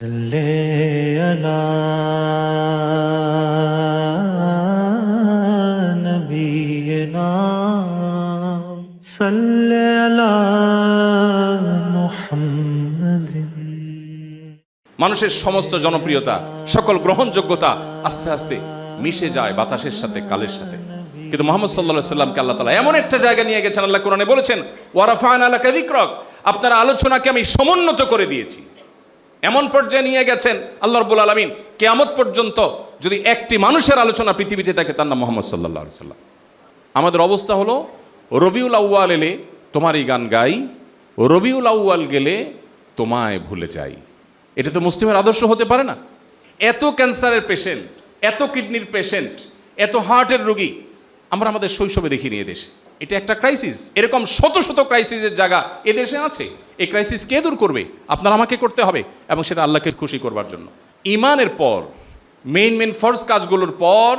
صلي على نبينا صلي على محمد। মানুষের সমস্ত জনপ্রিয়তা, সকল গ্রহণযোগ্যতা আস্তে আস্তে মিশে যায় বাতাসের সাথে, কালের সাথে। কিন্তু মুহাম্মদ সাল্লাল্লাহু আলাইহি সাল্লামকে আল্লাহ তাআলা এমন একটা জায়গা নিয়ে গেছেন, আল্লাহ কোরআনে বলেছেন, ওয়া রাফা'না লাকা যিকরাক, আপনার আলোচনাকে আমি সমুন্নত করে দিয়েছি। এমন পর্যায়ে নিয়ে গেছেন আল্লাহ রাব্বুল আলামিন, কিয়ামত পর্যন্ত যদি একটি মানুষের আলোচনা পৃথিবীতে থাকে তার নাম মুহাম্মদ সাল্লাল্লাহু আলাইহি সাল্লাম। আমাদের অবস্থা হলো, রবিউল আউয়াল এলে তোমারই গান গাই, রবিউল আউয়াল গেলে তোমায় ভুলে যাই। এটা তো মুসলিমের আদর্শ হতে পারে না। এত ক্যান্সারের পেশেন্ট, এত কিডনির পেশেন্ট, এত হার্টের রোগী আমরা আমাদের শৈশবে দেখিনি এদেশে। এটা একটা ক্রাইসিস। এরকম শত শত ক্রাইসিসের জায়গা এদেশে আছে। এই ক্রাইসিস কে দূর করবে? আপনার আমাকে করতে হবে, এবং সেটা আল্লাহকে খুশি করবার জন্য। ঈমানের পর, মেইন ফরজ কাজগুলোর পর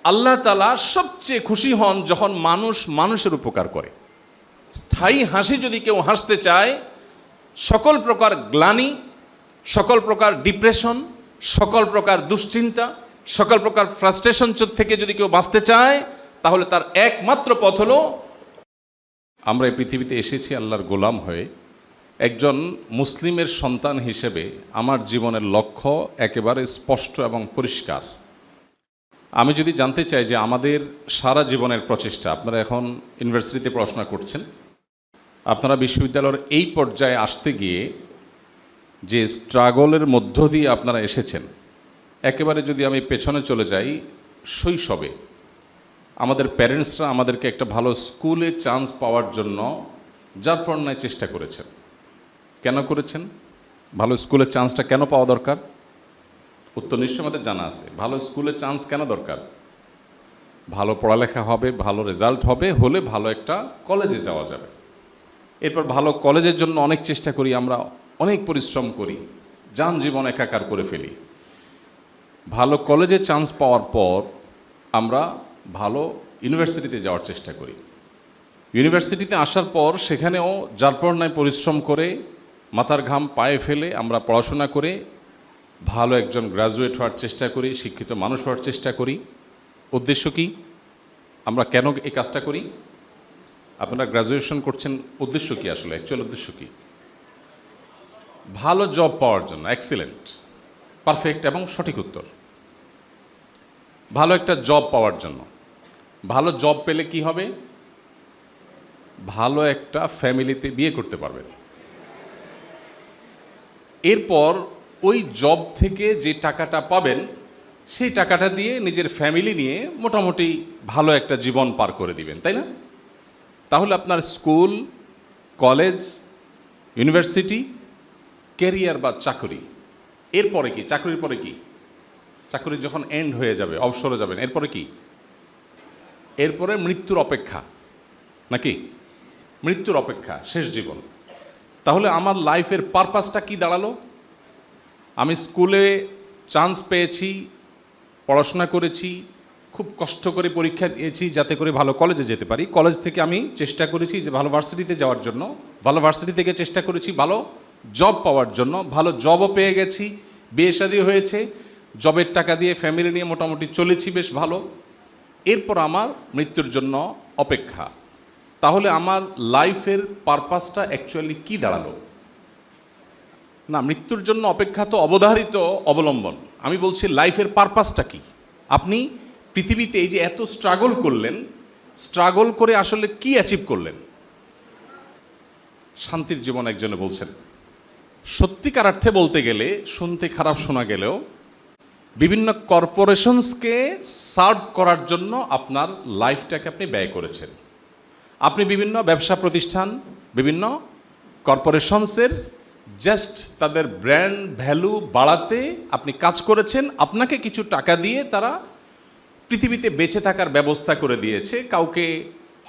আল্লাহ তাআলা সবচেয়ে খুশি হন যখন মানুষ মানুষের উপকার করে। স্থায়ী হাসি যদি কেউ হাসতে চায়, সকল প্রকার গ্লানি, সকল প্রকার ডিপ্রেশন, সকল প্রকার দুশ্চিন্তা, সকল প্রকার ফ্রাস্ট্রেশন থেকে যদি কেউ বাঁচতে চায়, তাহলে তার একমাত্র পথ হলো, আমরা এই পৃথিবীতে এসেছি আল্লাহর গোলাম হয়ে। একজন মুসলিমের সন্তান হিসেবে আমার জীবনের লক্ষ্য একেবারে স্পষ্ট এবং পরিষ্কার। আমি যদি জানতে চাই যে আমাদের সারা জীবনের প্রচেষ্টা, আপনারা এখন ইউনিভার্সিটিতে পড়াশোনা করছেন, আপনারা বিশ্ববিদ্যালয়ের এই পর্যায়ে আসতে গিয়ে যে স্ট্রাগলের মধ্য দিয়ে আপনারা এসেছেন, একেবারে যদি আমি পেছনে চলে যাই, শৈশবে আমাদের প্যারেন্টসরা আমাদেরকে একটা ভালো স্কুলে চান্স পাওয়ার জন্য যারপরনায় চেষ্টা করেছেন। কেন করেছেন? ভালো স্কুলের চান্সটা কেন পাওয়া দরকার? উত্তর নিশ্চয় আমাদের জানা আছে। ভালো স্কুলের চান্স কেন দরকার? ভালো পড়ালেখা হবে, ভালো রেজাল্ট হবে, হলে ভালো একটা কলেজে যাওয়া যাবে। এরপর ভালো কলেজের জন্য অনেক চেষ্টা করি আমরা, অনেক পরিশ্রম করি, জীবন একাকার করে ফেলি। ভালো কলেজে চান্স পাওয়ার পর আমরা ভালো ইউনিভার্সিটিতে যাওয়ার চেষ্টা করি। ইউনিভার্সিটিতে আসার পর সেখানেও যারপরনায় পরিশ্রম করে, মাথার ঘাম পায়ে ফেলে আমরা পড়াশোনা করে ভালো একজন গ্রাজুয়েট হওয়ার চেষ্টা করি, শিক্ষিত মানুষ হওয়ার চেষ্টা করি। উদ্দেশ্য কি? আমরা কেন এই কাজটা করি? আপনারা গ্রাজুয়েশন করছেন, উদ্দেশ্য কি আসলে? অ্যাকচুয়াল উদ্দেশ্য কি? ভালো জব পাওয়ার জন্য। এক্সিলেন্ট, পারফেক্ট এবং সঠিক উত্তর। ভালো একটা জব পাওয়ার জন্য। ভালো জব পেলে কি হবে? ভালো একটা ফ্যামিলিতে বিয়ে করতে পারবেন। এরপর ওই জব থেকে যে টাকাটা পাবেন, সেই টাকাটা দিয়ে নিজের ফ্যামিলি নিয়ে মোটামুটি ভালো একটা জীবন পার করে দিবেন, তাই না? তাহলে আপনার স্কুল, কলেজ, ইউনিভার্সিটি, ক্যারিয়ার বা চাকরি, এরপরে কি? চাকরির পরে কি? চাকরি যখন এন্ড হয়ে যাবে, অবসরে যাবেন, এরপরে কি? এরপরে মৃত্যুর অপেক্ষা, নাকি? মৃত্যুর অপেক্ষা, শেষ জীবন। তাহলে আমার লাইফের পারপাসটা কি দাঁড়ালো? আমি স্কুলে চান্স পেয়েছি, পড়াশোনা করেছি, খুব কষ্ট করে পরীক্ষা দিয়েছি যাতে করে ভালো কলেজে যেতে পারি। কলেজ থেকে আমি চেষ্টা করেছি যে ভালো ভার্সিটিতে যাওয়ার জন্য, ভালো ভার্সিটি থেকে চেষ্টা করেছি ভালো জব পাওয়ার জন্য, ভালো জবও পেয়ে গেছি, বিয়ে শাদী হয়েছে, জবের টাকা দিয়ে ফ্যামিলি নিয়ে মোটামুটি চলেছি বেশ ভালো। এরপর আমার মৃত্যুর জন্য অপেক্ষা। তাহলে আমার লাইফের পারপাসটা অ্যাকচুয়ালি কি দাঁড়ালো? না, মৃত্যুর জন্য অপেক্ষা তো অবধারিত অবলম্বন। আমি বলছি লাইফের পারপাসটা কি? আপনি পৃথিবীতে এই যে এত স্ট্রাগল করলেন, স্ট্রাগল করে আসলে কি অ্যাচিভ করলেন? শান্তির জীবন একজনে বলছেন। সত্যিকার অর্থে বলতে গেলে, শুনতে খারাপ শোনা গেলেও, বিভিন্ন কর্পোরেশনসকে সার্ভ করার জন্য আপনার লাইফটাকে আপনি ব্যয় করেছেন। আপনি বিভিন্ন ব্যবসা প্রতিষ্ঠান, বিভিন্ন কর্পোরেশনসের জাস্ট তাদের ব্র্যান্ড ভ্যালু বাড়াতে আপনি কাজ করেছেন। আপনাকে কিছু টাকা দিয়ে তারা পৃথিবীতে বেঁচে থাকার ব্যবস্থা করে দিয়েছে, কাউকে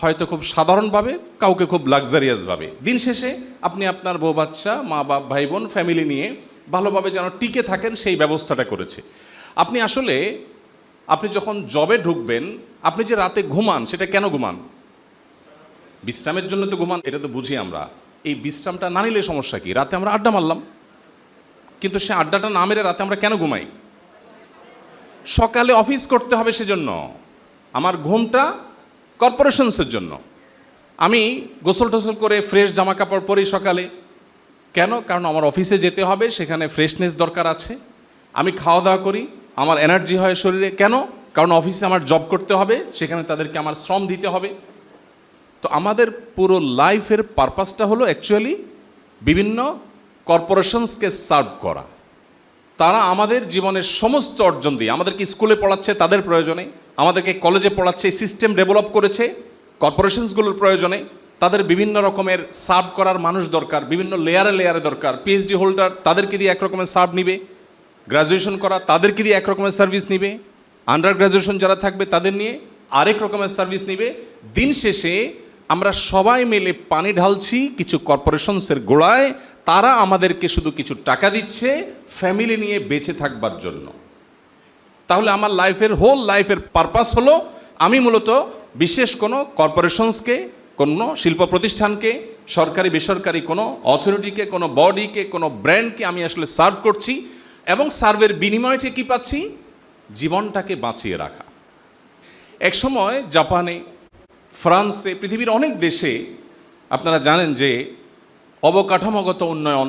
হয়তো খুব সাধারণভাবে, কাউকে খুব লাক্সারিয়াসভাবে। দিন শেষে আপনি আপনার বউ বাচ্চা, মা বাপ, ভাই বোন, ফ্যামিলি নিয়ে ভালোভাবে যেন টিকে থাকেন সেই ব্যবস্থাটা করেছে। আপনি আসলে, আপনি যখন জবে ঢুকবেন, আপনি যে রাতে ঘুমান, সেটা কেন ঘুমান? বিশ্রামের জন্য তো ঘুমান, এটা তো বুঝি আমরা। এই বিশ্রামটা না নিলে সমস্যা কি? রাতে আমরা আড্ডা মারলাম, কিন্তু সে আড্ডাটা না মেরে রাতে আমরা কেন ঘুমাই? সকালে অফিস করতে হবে, সেজন্য। আমার ঘুমটা কর্পোরেশনসের জন্য। আমি গোসল টোসল করে ফ্রেশ জামা কাপড় পরি সকালে, কেন? কারণ আমার অফিসে যেতে হবে, সেখানে ফ্রেশনেস দরকার আছে। আমি খাওয়া দাওয়া করি, আমার এনার্জি হয় শরীরে, কেন? কারণ অফিসে আমার জব করতে হবে, সেখানে তাদেরকে আমার শ্রম দিতে হবে। তো আমাদের পুরো লাইফের পারপাসটা হলো অ্যাকচুয়ালি বিভিন্ন কর্পোরেশনসকে সার্ভ করা। তারা আমাদের জীবনের সমস্ত অর্জন দিয়ে, আমাদেরকে স্কুলে পড়াচ্ছে তাদের প্রয়োজনে, আমাদেরকে কলেজে পড়াচ্ছে, সিস্টেম ডেভেলপ করেছে কর্পোরেশনসগুলোর প্রয়োজনে। তাদের বিভিন্ন রকমের সার্ভ করার মানুষ দরকার, বিভিন্ন লেয়ারে লেয়ারে দরকার। পিএইচডি হোল্ডার, তাদেরকে দিয়ে এক রকমের সার্ভ নিবে। গ্র্যাজুয়েশন করা, তাদেরকে দিয়ে এক রকমের সার্ভিস নিবে। আন্ডার গ্র্যাজুয়েশন যারা থাকবে তাদের নিয়ে আরেক রকমের সার্ভিস নিবে। দিন শেষে আমরা সবাই মিলে পানি ঢালছি কিছু কর্পোরেশনসের গোড়ায়। তারা আমাদেরকে শুধু কিছু টাকা দিচ্ছে ফ্যামিলি নিয়ে বেঁচে থাকবার জন্য। তাহলে আমার হোল লাইফের পারপাস হলো আমি মূলত বিশেষ কোনো কর্পোরেশনসকে, কোনো শিল্প প্রতিষ্ঠানকে, সরকারি বেসরকারি কোনো অথরিটিকে, কোনো বডিকে, কোনো ব্র্যান্ডকে আমি আসলে সার্ভ করছি, এবং সার্ভের বিনিময়টা কি পাচ্ছি? জীবনটাকে বাঁচিয়ে রাখা। একসময় জাপানে, ফ্রান্সে, পৃথিবীর অনেক দেশে আপনারা জানেন যে অবকাঠামোগত উন্নয়ন,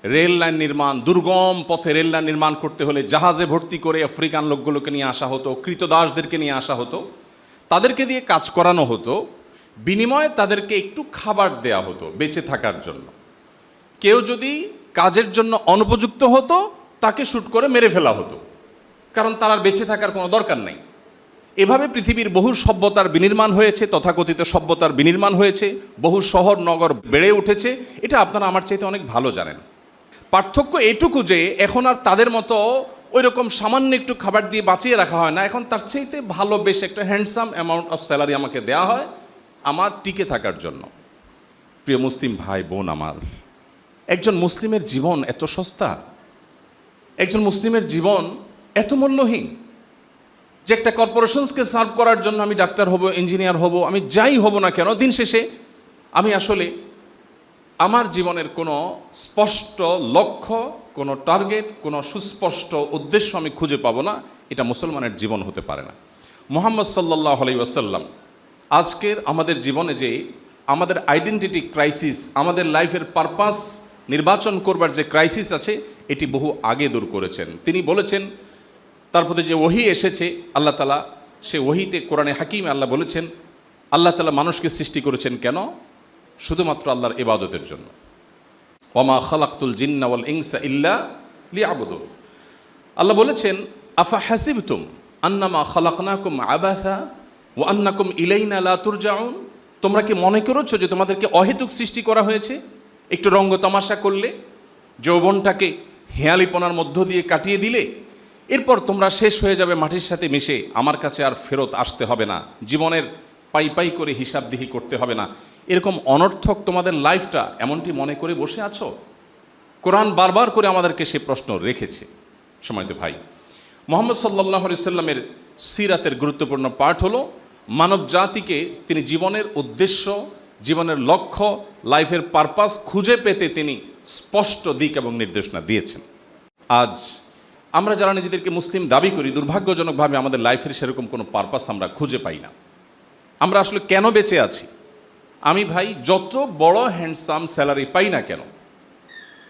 রেল লাইন নির্মাণ, দুর্গম পথে রেল লাইন নির্মাণ করতে হলে জাহাজে ভর্তি করে আফ্রিকান লোকগুলোকে নিয়ে আসা হতো, কৃতদাসদেরকে নিয়ে আসা হতো, তাদেরকে দিয়ে কাজ করানো হতো। বিনিময়ে তাদেরকে একটু খাবার দেয়া হতো বেঁচে থাকার জন্য। কেউ যদি কাজের জন্য অনুপযুক্ত হতো তাকে শ্যুট করে মেরে ফেলা হতো, কারণ তার আর বেঁচে থাকার কোনো দরকার নেই। এভাবে পৃথিবীর বহু সভ্যতার বিনির্মাণ হয়েছে, তথাকথিত সভ্যতার বিনির্মাণ হয়েছে, বহু শহর নগর বেড়ে উঠেছে। এটা আপনারা আমার চাইতে অনেক ভালো জানেন। পার্থক্য এটুকু যে এখন আর তাদের মতো ওই রকম সামান্য একটু খাবার দিয়ে বাঁচিয়ে রাখা হয় না। এখন তার চাইতে ভালো বেশ একটা হ্যান্ডসাম অ্যামাউন্ট অফ স্যালারি আমাকে দেওয়া হয় আমার টিকে থাকার জন্য। প্রিয় মুসলিম ভাই বোন আমার, একজন মুসলিমের জীবন এত সস্তা, একজন মুসলিমের জীবন এত মূল্যহীন যে একটা কর্পোরেশনসকে সার্ভ করার জন্য আমি ডাক্তার হব, ইঞ্জিনিয়ার হব, আমি যাই হব না কেন, দিন শেষে আমি আসলে আমার জীবনের কোনো স্পষ্ট লক্ষ্য, কোনো টার্গেট, কোনো সুস্পষ্ট উদ্দেশ্য আমি খুঁজে পাবো না। এটা মুসলমানের জীবন হতে পারে না। মুহাম্মদ সাল্লাল্লাহু আলাইহি ওয়াসাল্লাম আজকের আমাদের জীবনে যে আমাদের আইডেন্টিটি ক্রাইসিস, আমাদের লাইফের পারপাস নির্বাচন করবার যে ক্রাইসিস আছে, এটি বহু আগে দূর করেছেন। তিনি বলেছেন, তার প্রতি যে ওহী এসেছে আল্লাহ তাআলা, সে ওহীতে কোরআনে হাকিমে আল্লাহ বলেছেন, আল্লাহ তাআলা মানুষকে সৃষ্টি করেছেন কেন? শুধুমাত্র আল্লাহর ইবাদতের জন্য। ওয়ামা খালাকতুল জিন্না ওয়াল ইনসা ইল্লা লিয়াবুদুন। আল্লাহ বলেছেন, আফা হাসিবতুম আন্নামা খালাকনাকুম আবাসা ওয়া আন্নাকুম ইলাইনা লা তুরজাউন। তোমরা কি মনে করেছো যে তোমাদেরকে অহেতুক সৃষ্টি করা হয়েছে? একটু রঙ্গ তামাশা করলে, যৌবনটাকে হেয়ালিপনার মধ্য দিয়ে কাটিয়ে দিলে, এরপর তোমরা শেষ হয়ে যাবে মাটির সাথে মিশে, আমার কাছে আর ফেরত আসতে হবে না, জীবনের পাই পাই করে হিসাবদিহি করতে হবে না। এরকম অনর্থক তোমাদের লাইফটা এমনটি মনে করে বসে আছো? কোরআন বারবার করে আমাদেরকে সে প্রশ্ন রেখেছে। সময়ত ভাই, মুহাম্মদ সাল্লাল্লাহু আলাইহি সাল্লামের সিরাতের গুরুত্বপূর্ণ পার্ট হলো মানব জাতিকে তিনি জীবনের উদ্দেশ্য, জীবনের লক্ষ্য, লাইফের পারপাস খুঁজে পেতে তিনি স্পষ্ট দিক এবং নির্দেশনা দিয়েছেন। আজ আমরা যারা নিজেদেরকে মুসলিম দাবি করি, দুর্ভাগ্যজনকভাবে আমাদের লাইফের সেরকম কোনো পারপাস আমরা খুঁজে পাই না। আমরা আসলে কেন বেঁচে আছি? আমি ভাই যত বড় হ্যান্ডসাম স্যালারি পাই না কেন,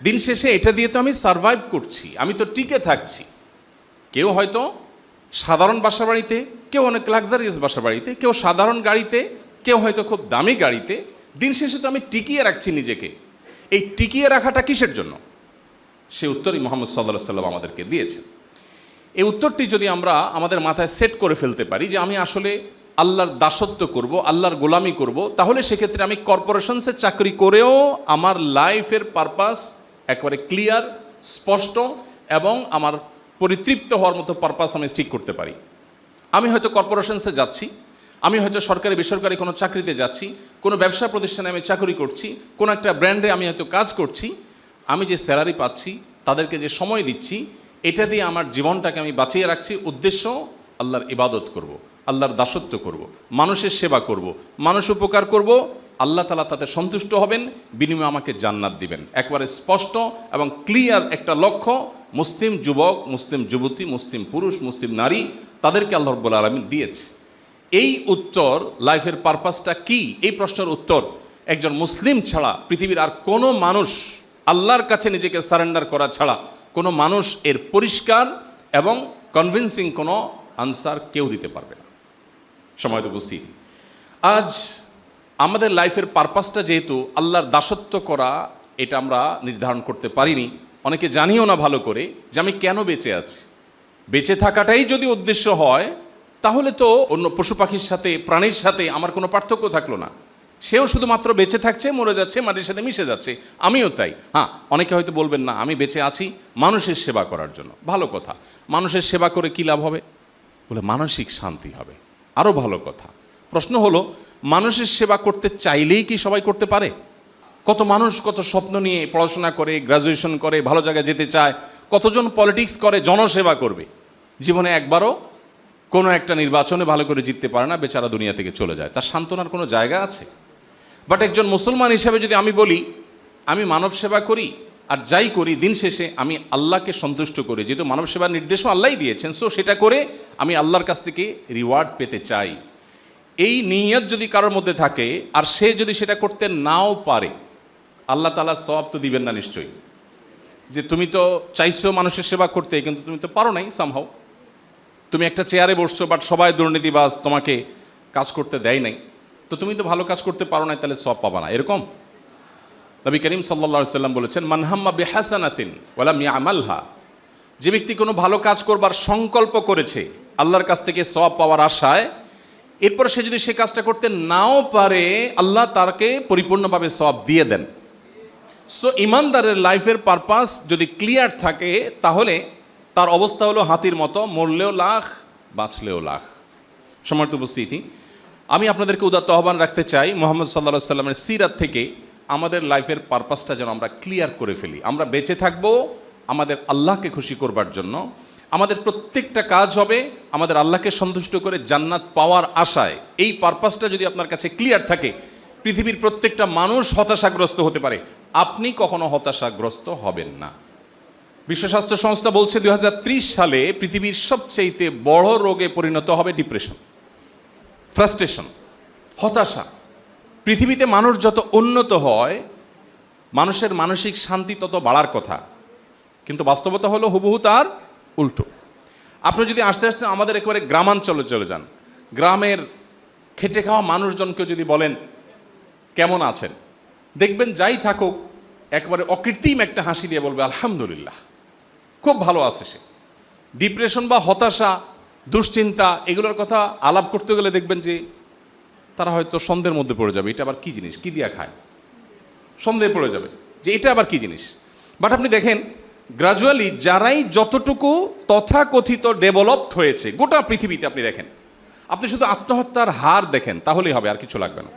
দিন শেষে এটা দিয়ে তো আমি সারভাইভ করছি, আমি তো টিকে থাকছি। কেউ হয়তো সাধারণ বাসা বাড়িতে, কেউ অনেক লাক্সারিয়াস বাসা বাড়িতে, কেউ সাধারণ গাড়িতে, কেউ হয়তো খুব দামি গাড়িতে। দিন শেষে তো আমি টিকিয়ে রাখছি নিজেকে। এই টিকিয়ে রাখাটা কিসের জন্য? সে উত্তরই মুহাম্মদ সাল্লাল্লাহু আলাইহি ওয়াসাল্লাম আমাদেরকে দিয়েছেন। এই উত্তরটি যদি আমরা আমাদের মাথায় সেট করে ফেলতে পারি যে আমি আসলে আল্লাহর দাসত্ব করব, আল্লাহর গোলামি করব, তাহলে সেক্ষেত্রে আমি কর্পোরেশনসে চাকরি করেও আমার লাইফের পারপাস একেবারে ক্লিয়ার, স্পষ্ট এবং আমার পরিতৃপ্ত হওয়ার মতো পারপাস আমি ঠিক করতে পারি। আমি হয়তো কর্পোরেশনসে যাচ্ছি, আমি হয়তো সরকারি বেসরকারি কোনো চাকরিতে যাচ্ছি, কোনো ব্যবসা প্রতিষ্ঠানে আমি চাকরি করছি, কোনো একটা ব্র্যান্ডে আমি হয়তো কাজ করছি। আমি যে স্যালারি পাচ্ছি, তাদেরকে যে সময় দিচ্ছি, এটা দিয়ে আমার জীবনটাকে আমি বাঁচিয়ে রাখছি। উদ্দেশ্য আল্লাহর ইবাদত করব, আল্লাহর দাসত্ব করব, মানুষের সেবা করব, মানুষ উপকার করব, আল্লাহ তাআলা তাতে সন্তুষ্ট হবেন, বিনিময়ে আমাকে জান্নাত দিবেন। একবারে স্পষ্ট এবং ক্লিয়ার একটা লক্ষ্য। মুসলিম যুবক, মুসলিম যুবতী, মুসলিম পুরুষ, মুসলিম নারী, তাদেরকে আল্লাহ রাব্বুল আলামিন দিয়েছে। এই উত্তর, লাইফের পারপাসটা কি, এই প্রশ্নের উত্তর একজন মুসলিম ছাড়া পৃথিবীর আর কোনো মানুষ, আল্লাহর কাছে নিজেকে সারেন্ডার করা ছাড়া কোনো মানুষ এর পরিষ্কার এবং কনভিন্সিং কোনো আনসার কেউ দিতে পারবে না। সময় তো বুঝছি, আজ আমাদের লাইফের পারপাসটা যেহেতু আল্লাহর দাসত্ব করা, এটা আমরা নির্ধারণ করতে পারিনি, অনেকে জানিও না ভালো করে যে আমি কেন বেঁচে আছি। বেঁচে থাকাটাই যদি উদ্দেশ্য হয়, তাহলে তো অন্য পশু পাখির সাথে, প্রাণীর সাথে আমার কোনো পার্থক্য থাকলো না। সেও শুধুমাত্র বেঁচে থাকছে, মরে যাচ্ছে, মাটির সাথে মিশে যাচ্ছে, আমিও তাই। হ্যাঁ, অনেকে হয়তো বলবেন না আমি বেঁচে আছি মানুষের সেবা করার জন্য। ভালো কথা, মানুষের সেবা করে কী লাভ হবে? বলে মানসিক শান্তি হবে, আরও ভালো কথা। প্রশ্ন হলো, মানুষের সেবা করতে চাইলেই কি সবাই করতে পারে? কত মানুষ কত স্বপ্ন নিয়ে পড়াশোনা করে, গ্রাজুয়েশন করে, ভালো জায়গায় যেতে চায়, কতজন পলিটিক্স করে, জনসেবা করবে, জীবনে একবারও কোনো একটা নির্বাচনে ভালো করে জিততে পারে না, বেচারা দুনিয়া থেকে চলে যায়। তার সান্ত্বনার কোনো জায়গা আছে? বাট একজন মুসলমান হিসেবে যদি আমি বলি আমি মানব সেবা করি, আর যাই করি দিন শেষে আমি আল্লাহকে সন্তুষ্ট করি, যেহেতু মানব সেবার নির্দেশও আল্লাহই দিয়েছেন, সো সেটা করে আমি আল্লাহর কাছ থেকে রিওয়ার্ড পেতে চাই, এই নিয়ত যদি কারোর মধ্যে থাকে, আর সে যদি সেটা করতে নাও পারে, আল্লাহ তাআলা সওয়াব তো দিবেন না নিশ্চয়ই। যে তুমি তো চাইছো মানুষের সেবা করতে, কিন্তু তুমি তো পারো নাই সামহাও। তুমি একটা চেয়ারে বসছো, বাট সবাই দুর্নীতিবাজ, তোমাকে কাজ করতে দেয় নাই, তো তুমি তো ভালো কাজ করতে পারো নাই, তাহলে সওয়াব পাবা না, এরকম। নবী করিম সাল্লাল্লাহু আলাইহি সাল্লাম বলেছেন, মান হাম্মা বিহাসানাতিন ওয়া লাম ইয়ামালহা, যে ব্যক্তি কোনো ভালো কাজ করবার সংকল্প করেছে আল্লাহর কাছ থেকে সওয়াব পাওয়ার আশায়, এরপর সে যদি সে কাজটা করতে নাও পারে, আল্লাহ তাকে পরিপূর্ণভাবে সওয়াব দিয়ে দেন। সো ইমানদারের লাইফের পারপাস যদি ক্লিয়ার থাকে, তাহলে তার অবস্থা হলো হাতির মতো, মরলেও লাখ, বাঁচলেও লাখ। সম্মানিত উপস্থিতি, আমি আপনাদেরকে উদাত্ত আহ্বান রাখতে চাই, মুহাম্মদ সাল্লাল্লাহু আলাইহি সাল্লামের সিরাত থেকে আমাদের লাইফের পারপাসটা যেন আমরা ক্লিয়ার করে ফেলি। আমরা বেঁচে থাকবো আমাদের আল্লাহকে খুশি করবার জন্য, আমাদের প্রত্যেকটা কাজ হবে আমাদের আল্লাহকে সন্তুষ্ট করে জান্নাত পাওয়ার আশায়। এই পারপাসটা যদি আপনার কাছে ক্লিয়ার থাকে, পৃথিবীর প্রত্যেকটা মানুষ হতাশাগ্রস্ত হতে পারে, আপনি কখনো হতাশাগ্রস্ত হবেন না। বিশ্ব স্বাস্থ্য সংস্থা বলছে 2030 সালে পৃথিবীর সবচেয়ে বড় রোগে পরিণত হবে ডিপ্রেশন, ফ্রাস্ট্রেশন, হতাশা। পৃথিবীতে মানুষ যত উন্নত হয়, মানুষের মানসিক শান্তি তত বাড়ার কথা, কিন্তু বাস্তবতা হলো হুবহু তার উল্টো। আপনি যদি আস্তে আস্তে আমাদের একেবারে গ্রামাঞ্চলে চলে যান, গ্রামের খেটে খাওয়া মানুষজনকে যদি বলেন কেমন আছেন, দেখবেন যাই থাকুক একবারে অকৃত্রিম একটা হাসি দিয়ে বলবে আলহামদুলিল্লাহ, খুব ভালো আছে সে। ডিপ্রেশন বা হতাশা, দুশ্চিন্তা, এগুলোর কথা আলাপ করতে গেলে দেখবেন যে তারা হয়তো সন্দেহের মধ্যে পড়ে যাবে, এটা আবার কি জিনিস, কি দিয়া খায়, সন্দেহে পড়ে যাবে যে এটা আবার কি জিনিস। বাট আপনি দেখেন গ্রাজুয়ালি যারাই যতটুকু তথাকথিত ডেভেলপড হয়েছে গোটা পৃথিবীতে, আপনি দেখেন, আপনি শুধু আত্মহত্যার হার দেখেন তাহলেই হবে, আর কিছু লাগবে না।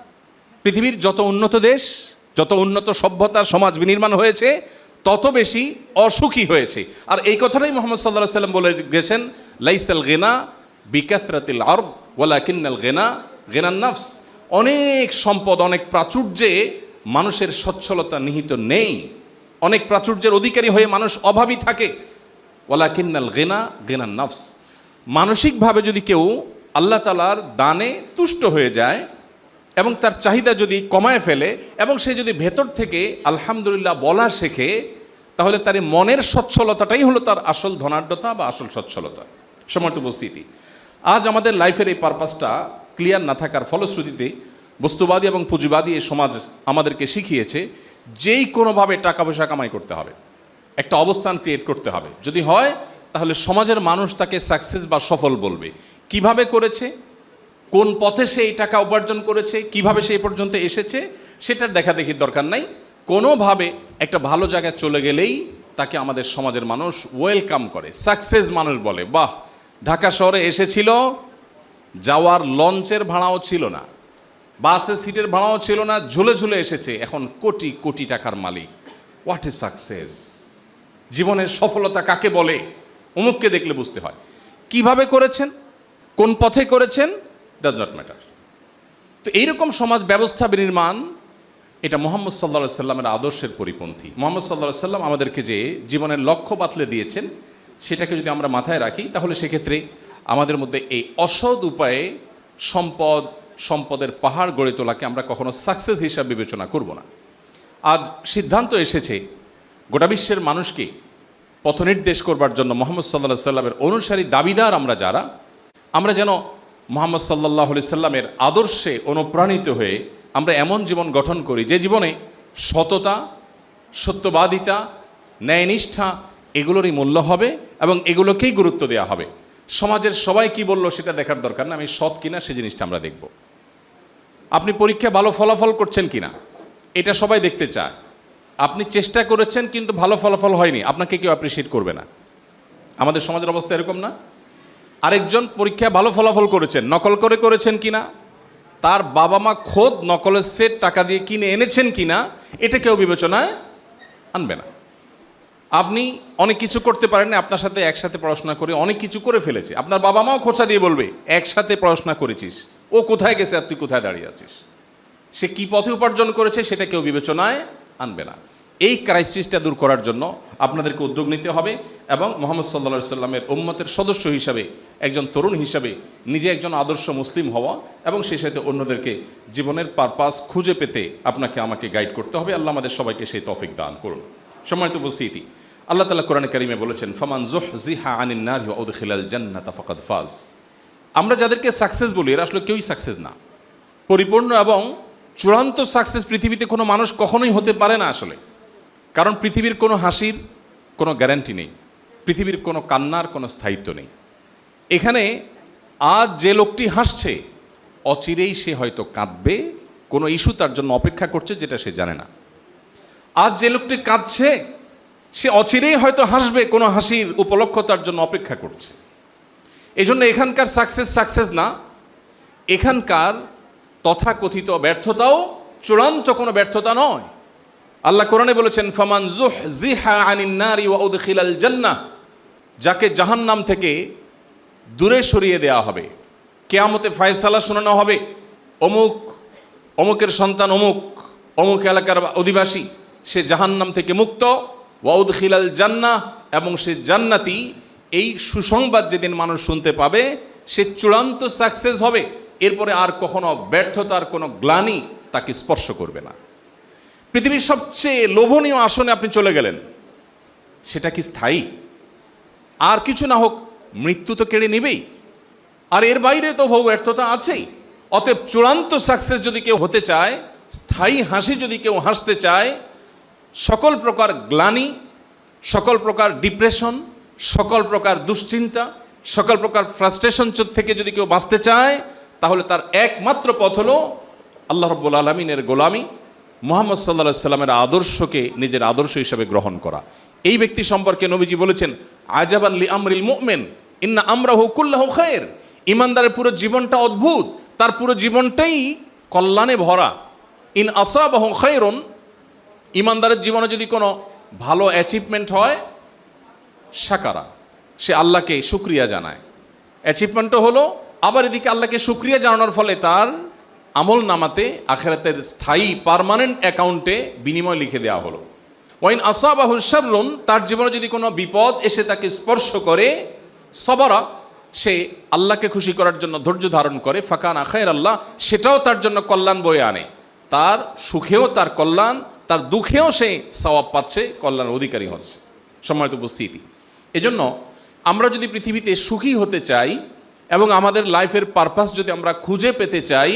পৃথিবীর যত উন্নত দেশ, যত উন্নত সভ্যতার সমাজ বিনির্মাণ হয়েছে, তত বেশি অসুখী হয়েছে। আর এই কথাটাই মুহাম্মদ সাল্লাল্লাহু আলাইহি সাল্লাম বলে গেছেন, লাইসাল গিনা বিকাসরাতিল আরদ ওয়ালাকিন্নাল গিনা গিনান নাফস। অনেক সম্পদ, অনেক প্রাচুর্যে মানুষের সচ্ছলতা নিহিত নেই। অনেক প্রাচুর্যের অধিকারী হয়ে মানুষ অভাবী থাকে। ওয়ালাকিন্নাল গিনা গিনান নাফস। মানসিকভাবে যদি কেউ আল্লাহ তাআলার দানে তুষ্ট হয়ে যায় এবং তার চাহিদা যদি কমায় ফেলে, এবং সে যদি ভেতর থেকে আলহামদুলিল্লাহ বলা শেখে, তাহলে তার মনের সচ্ছলতাটাই হলো তার আসল ধনাঢ্যতা বা আসল সচ্ছলতা। সম্মানিত উপস্থিতি, আজ আমাদের লাইফের এই পারপাসটা ক্লিয়ার না থাকার ফলশ্রুতিতে বস্তুবাদী এবং পুঁজিবাদী এই সমাজ আমাদেরকে শিখিয়েছে যেই কোনোভাবে টাকা পয়সা কামাই করতে হবে, একটা অবস্থান ক্রিয়েট করতে হবে। যদি হয় তাহলে সমাজের মানুষ তাকে সাকসেস বা সফল বলবে। কিভাবে করেছে, কোন পথে সে এই টাকা উপার্জন করেছে, কিভাবে সে এই পর্যন্ত এসেছে, সেটার দেখা দেখির দরকার নাই। কোনোভাবে একটা ভালো জায়গায় চলে গেলেই তাকে আমাদের সমাজের মানুষ ওয়েলকাম করে, সাকসেস মানুষ বলে। বাহ, ঢাকা শহরে এসেছিল, যাওয়ার লঞ্চের ভাড়াও ছিল না, বাসের সিটের ভাড়াও ছিল না, ঝুলে ঝুলে এসেছে, এখন কোটি কোটি টাকার মালিক। What is success? জীবনের সফলতা কাকে বলে? অমুককে দেখলে বুঝতে হয়। কিভাবে করেছেন, কোন পথে করেছেন, ডাজ নট ম্যাটার। তো এইরকম সমাজ ব্যবস্থা বিনির্মাণ, এটা মুহাম্মদ সাল্লাল্লাহু আলাইহি সাল্লামের আদর্শের পরিপন্থী। মুহাম্মদ সাল্লাল্লাহু আলাইহি সাল্লাম আমাদেরকে যে জীবনের লক্ষ্য বাতলে দিয়েছেন, সেটাকে যদি আমরা মাথায় রাখি, তাহলে সেক্ষেত্রে আমাদের মধ্যে এই অসৎ উপায়ে সম্পদের পাহাড় গড়ে তোলাকে আমরা কখনো সাকসেস হিসাবে বিবেচনা করব না। আজ সিদ্ধান্ত এসেছে গোটা বিশ্বের মানুষকে পথনির্দেশ করবার জন্য মুহাম্মদ সাল্লাল্লাহু আলাইহি সাল্লামের অনুসারী দাবিদার আমরা যেন মুহাম্মদ সাল্লাল্লাহু আলাইহি সাল্লামের আদর্শে অনুপ্রাণিত হয়ে আমরা এমন জীবন গঠন করি যে জীবনে সততা, সত্যবাদিতা, ন্যায়নিষ্ঠা এগুলোরই মূল্য হবে এবং এগুলোকেই গুরুত্ব দেওয়া হবে। সমাজের সবাই কি বলল সেটা দেখার দরকার না, আমি সৎ কিনা সে জিনিসটা আমরা দেখব। আপনি পরীক্ষায় ভালো ফলাফল করছেন কিনা এটা সবাই দেখতে চায়। আপনি চেষ্টা করেছেন কিন্তু ভালো ফলাফল হয়নি, আপনাকে কেউ অ্যাপ্রিসিয়েট করবে না। আমাদের সমাজের অবস্থা এরকম না? আরেকজন পরীক্ষায় ভালো ফলাফল করেছেন, নকল করেছেন কিনা, তার বাবা মা খোদ নকলের সেট টাকা দিয়ে কিনে এনেছেন কিনা এটা কেউ বিবেচনায় আনবে না। আপনি অনেক কিছু করতে পারেন না, আপনার সাথে একসাথে পড়াশোনা করে অনেক কিছু করে ফেলেছে, আপনার বাবা মাও খোঁচা দিয়ে বলবে একসাথে পড়াশোনা করেছিস, ও কোথায় গেছে আর তুই কোথায় দাঁড়িয়ে আছিস। সে কি পথে উপার্জন করেছে সেটা কেউ বিবেচনায় আনবে না। এই ক্রাইসিসটা দূর করার জন্য আপনাদেরকে উদ্যোগ নিতে হবে এবং মুহাম্মদ সাল্লাল্লাহু আলাইহি সাল্লামের উম্মতের সদস্য হিসাবে, একজন তরুণ হিসাবে নিজে একজন আদর্শ মুসলিম হওয়া এবং সেই সাথে অন্যদেরকে জীবনের পারপাস খুঁজে পেতে আপনাকে আমাকে গাইড করতে হবে। আল্লাহ আমাদের সবাইকে সেই তৌফিক দান করুন। সম্মানিত উপস্থিতি, আল্লাহ তাআলা কোরআনে কারিমে বলেছেন, ফামান যুহজিহা আনিন নারি ওয়া উদখিলাল জান্নাতা ফাকাদ ফাজ। আমরা যাদেরকে সাকসেস বলি এরা আসলে কেউই সাকসেস না। পরিপূর্ণ এবং চূড়ান্ত সাকসেস পৃথিবীতে কোনো মানুষ কখনোই হতে পারে না আসলে। কারণ পৃথিবীর কোনো হাসির কোনো গ্যারান্টি নেই, পৃথিবীর কোনো কান্নার কোনো স্থায়িত্ব নেই। এখানে আজ যে লোকটি হাসছে অচিরেই সে হয়তো কাঁদবে, কোনো ইস্যু তার জন্য অপেক্ষা করছে যেটা সে জানে না। আজ যে লোকটি কাঁদছে সে অচিরেই হয়তো হাসবে, কোনো হাসির উপলক্ষ তার জন্য অপেক্ষা করছে। এই জন্য এখানকার সাকসেস না, এখানকার তথাকথিত ব্যর্থতাও চূড়ান্ত কোনো ব্যর্থতা নয়। আল্লাহ কোরআনে বলেছেন, ফামান যুহজিহা আনিন নারি ওয়া উদখিলাল জান্নাহ, যাকে জাহান্নাম থেকে দূরে সরিয়ে দেওয়া হবে, কিয়ামতে ফয়সালা শোনানো হবে, অমুকের সন্তান অমুক এলাকার অধিবাসী সে জাহান্নাম থেকে মুক্ত, ওয়া উদখিলাল জান্নাহ, এবং সে জান্নাতি। এই সুসংবাদ যেদিন মানুষ শুনতে পাবে সে চূড়ান্ত সাকসেস হবে। এরপরে আর কখনো ব্যর্থতার কোনো গ্লানি তাকে স্পর্শ করবে না। পৃথিবীর সবচেয়ে লোভনীয় আসনে আপনি চলে গেলেন, সেটা কি স্থায়ী? আর কিছু না হোক মৃত্যু তো কেড়ে নেবেই, আর এর বাইরে তো বহু ব্যর্থতা আছেই। অতএব চূড়ান্ত সাকসেস যদি কেউ হতে চায়, স্থায়ী হাসি যদি কেউ হাসতে চায়, সকল প্রকার গ্লানি, সকল প্রকার ডিপ্রেশন, সকল প্রকার দুশ্চিন্তা, সকল প্রকার ফ্রাস্ট্রেশন থেকে যদি কেউ বাঁচতে চায়, তাহলে তার একমাত্র পথ হলো আল্লাহ রাব্বুল আলামিনের গোলামি, মুহাম্মদ সাল্লাল্লাহু আলাইহি সাল্লামের আদর্শকে নিজের আদর্শ হিসেবে গ্রহণ করা। এই ব্যক্তি সম্পর্কে নবীজি বলেছেন, আজাবান লি আমরিল মুমিন ইন্না আমরাহু কুল্লাহু খায়র। ইমানদারের পুরো জীবনটা অদ্ভুত, তার পুরো জীবনটাই কল্যাণে ভরা। ইন আসাবাহু খায়রুন, ইমানদারের জীবনে যদি কোনো ভালো অ্যাচিভমেন্ট হয়, শাকারা, সে আল্লাহকে শুকরিয়া জানায়, অ্যাচিভমেন্টও হলো। আবার এদিকে আল্লাহকে শুকরিয়া জানানোর ফলে তার আমল নামাতে আখিরাতের স্থায়ী পার্মানেন্ট অ্যাকাউন্টে বিনিময় লিখে দেওয়া হলো। ওয়াইন আসাবাহু শাররুন, তার জীবনে যদি কোনো বিপদ এসে তাকে স্পর্শ করে, সবরা, সে আল্লাহকে খুশি করার জন্য ধৈর্য ধারণ করে, ফাকানা খায়রাল্লাহ, সেটাও তার জন্য কল্যাণ বয়ে আনে। তার সুখেও তার কল্যাণ, তার দুঃখেও সে সওয়াব পাচ্ছে, কল্যাণের অধিকারী হচ্ছে। সম্মানিত উপস্থিতি, এজন্য আমরা যদি পৃথিবীতে সুখী হতে চাই এবং আমাদের লাইফের পারপাস যদি আমরা খুঁজে পেতে চাই,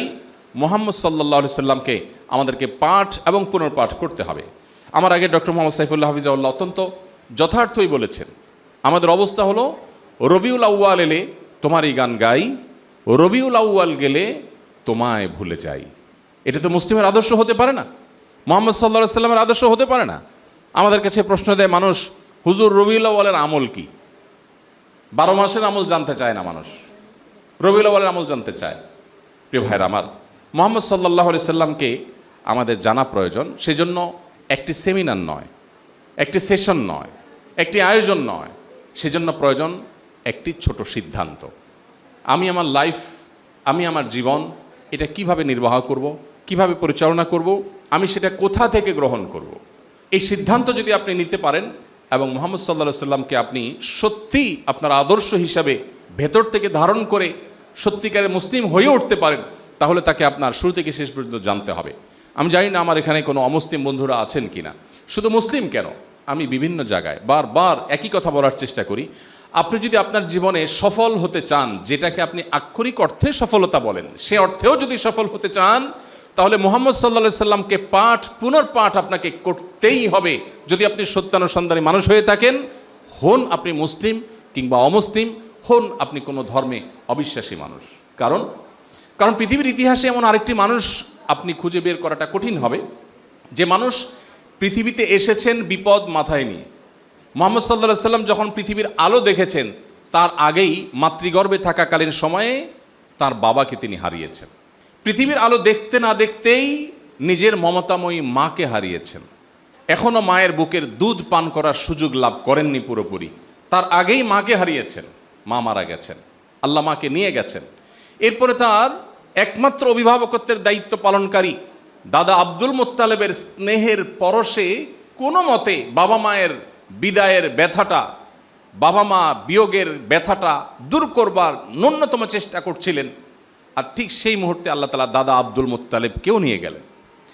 মুহাম্মদ সাল্লাল্লাহু আলাইহি সাল্লামকে আমাদেরকে পাঠ এবং পুনর্পাঠ করতে হবে। আমার আগে ডক্টর মোহাম্মদ সাইফুল্লাহ হাফিজাহুল্লাহ অত্যন্ত যথার্থই বলেছেন, আমাদের অবস্থা হলো রবিউল আউয়াল এলে তোমারই গান গাই, রবিউল আউয়াল গেলে তোমায় ভুলে যাই। এটা তো মুসলিমের আদর্শ হতে পারে না, মুহাম্মদ সাল্লাল্লাহু আলাইহি সাল্লামের আদর্শ হতে পারে না। আমাদের কাছে প্রশ্ন দেয় মানুষ, হুজুর রবিউল আউয়ালের আমল কি? 12 মাসের আমল জানতে চায় না মানুষ, রবিউল আউয়ালের আমল জানতে চায়। প্রিয় ভাইরা আমার, মুহাম্মদ সাল্লাল্লাহু আলাইহি সাল্লামকে আমাদের জানা প্রয়োজন। সেজন্য একটি সেমিনার নয়, একটি সেশন নয়, একটি আয়োজন নয়, সেজন্য প্রয়োজন একটি ছোট সিদ্ধান্ত। আমি আমার লাইফ, আমি আমার জীবন এটা কিভাবে নির্বাহ করব, কিভাবে পরিচালনা করব, আমি সেটা কোথা থেকে গ্রহণ করব। এই সিদ্ধান্ত যদি আপনি নিতে পারেন এবং মুহাম্মদ সাল্লাল্লাহু সাল্লামকে আপনি সত্যি আপনার আদর্শ হিসাবে ভেতর থেকে ধারণ করে সত্যিকারের মুসলিম হয়ে উঠতে পারেন, তাহলে তাকে আপনার শুরু থেকে শেষ পর্যন্ত জানতে হবে। আমি জানি না আমার এখানে কোনো অমুসলিম বন্ধুরা আছেন কিনা। শুধু মুসলিম কেন, আমি বিভিন্ন জায়গায় বারবার একই কথা বলার চেষ্টা করি। আপনি যদি আপনার জীবনে সফল হতে চান, যেটাকে আপনি আক্ষরিক অর্থে সফলতা বলেন, সে অর্থেও যদি সফল হতে চান, তাহলে মুহাম্মদ সাল্লাল্লাহু সাল্লামকে পাঠ পুনর্পাঠ আপনাকে করতেই হবে। যদি আপনি সত্যানুসন্ধানী মানুষ হয়ে থাকেন, হন আপনি মুসলিম কিংবা অমুসলিম, হন আপনি কোনো ধর্মে অবিশ্বাসী মানুষ। কারণ পৃথিবীর ইতিহাসে এমন আরেকটি মানুষ আপনি খুঁজে বের করাটা কঠিন হবে, যে মানুষ পৃথিবীতে এসেছেন বিপদ মাথায় নিয়ে। মুহাম্মদ সাল্লাল্লাহু আলাইহি সাল্লাম যখন পৃথিবীর আলো দেখেছেন, তার আগেই মাতৃগর্ভে থাকাকালীন সময়ে তার বাবাকে তিনি হারিয়েছেন। পৃথিবীর আলো দেখতে না দেখতেই নিজের মমতাময়ী মাকে হারিয়েছেন। এখনও মায়ের বুকের দুধ পান করার সুযোগ লাভ করেননি পুরোপুরি, তার আগেই মাকে হারিয়েছেন। মা মারা গেছেন, আল্লাহ মাকে নিয়ে গেছেন। এরপরে তার একমাত্র অভিভাবকত্বের দায়িত্ব পালনকারী দাদা আব্দুল মুত্তালেবের স্নেহের পরশে কোনো মতে বাবা মায়ের বিদায়ের ব্যথাটা, বাবা মা বিয়োগের ব্যথাটা দূর করবার ন্যূনতম চেষ্টা করছিলেন। আর ঠিক সেই মুহূর্তে আল্লাহ তাআলা দাদা আব্দুল মুত্তালেবকেও নিয়ে গেলেন।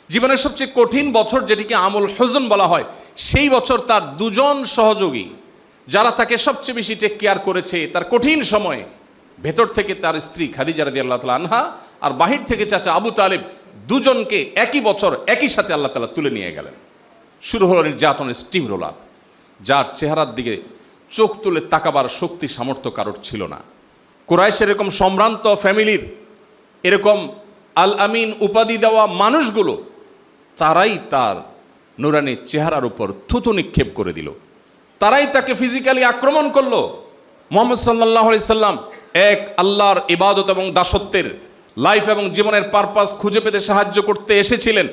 জীবনের সবচেয়ে কঠিন বছর, যেটিকে আমুল হুজন বলা হয়, সেই বছর তার দুজন সহযোগী, যারা তাকে সবচেয়ে বেশি টেক কেয়ার করেছে তার কঠিন সময়ে, ভেতর থেকে তার স্ত্রী খাদিজা রাদিয়াল্লাহু তাআলা আনহা আর বাহির থেকে চাচা আবু তালেব, দুজনকে একই বছর একই সাথে আল্লাহ তাআলা তুলে নিয়ে গেলেন। শুরু হলো নির্যাতনের স্টিম রোলার, যার চেহারার দিকে চোখ তুলে তাকাবার শক্তি সামর্থ্য কারোর ছিল না। কুরাইশের এরকম সম্ভ্রান্ত ফ্যামিলির এরকম আল আমিন উপাধি দেওয়া মানুষগুলো, তারাই তার নুরানি চেহারার উপর থুতু নিক্ষেপ করে দিল, তারাই তাকে ফিজিক্যালি আক্রমণ করলো। মুহাম্মদ সাল্লাল্লাহু আলাইহি সাল্লাম এক আল্লাহর ইবাদত এবং দাসত্বের লাইফ এবং জীবনের পারপাস খুঁজে পেতে সাহায্য করতে এসেছিলেন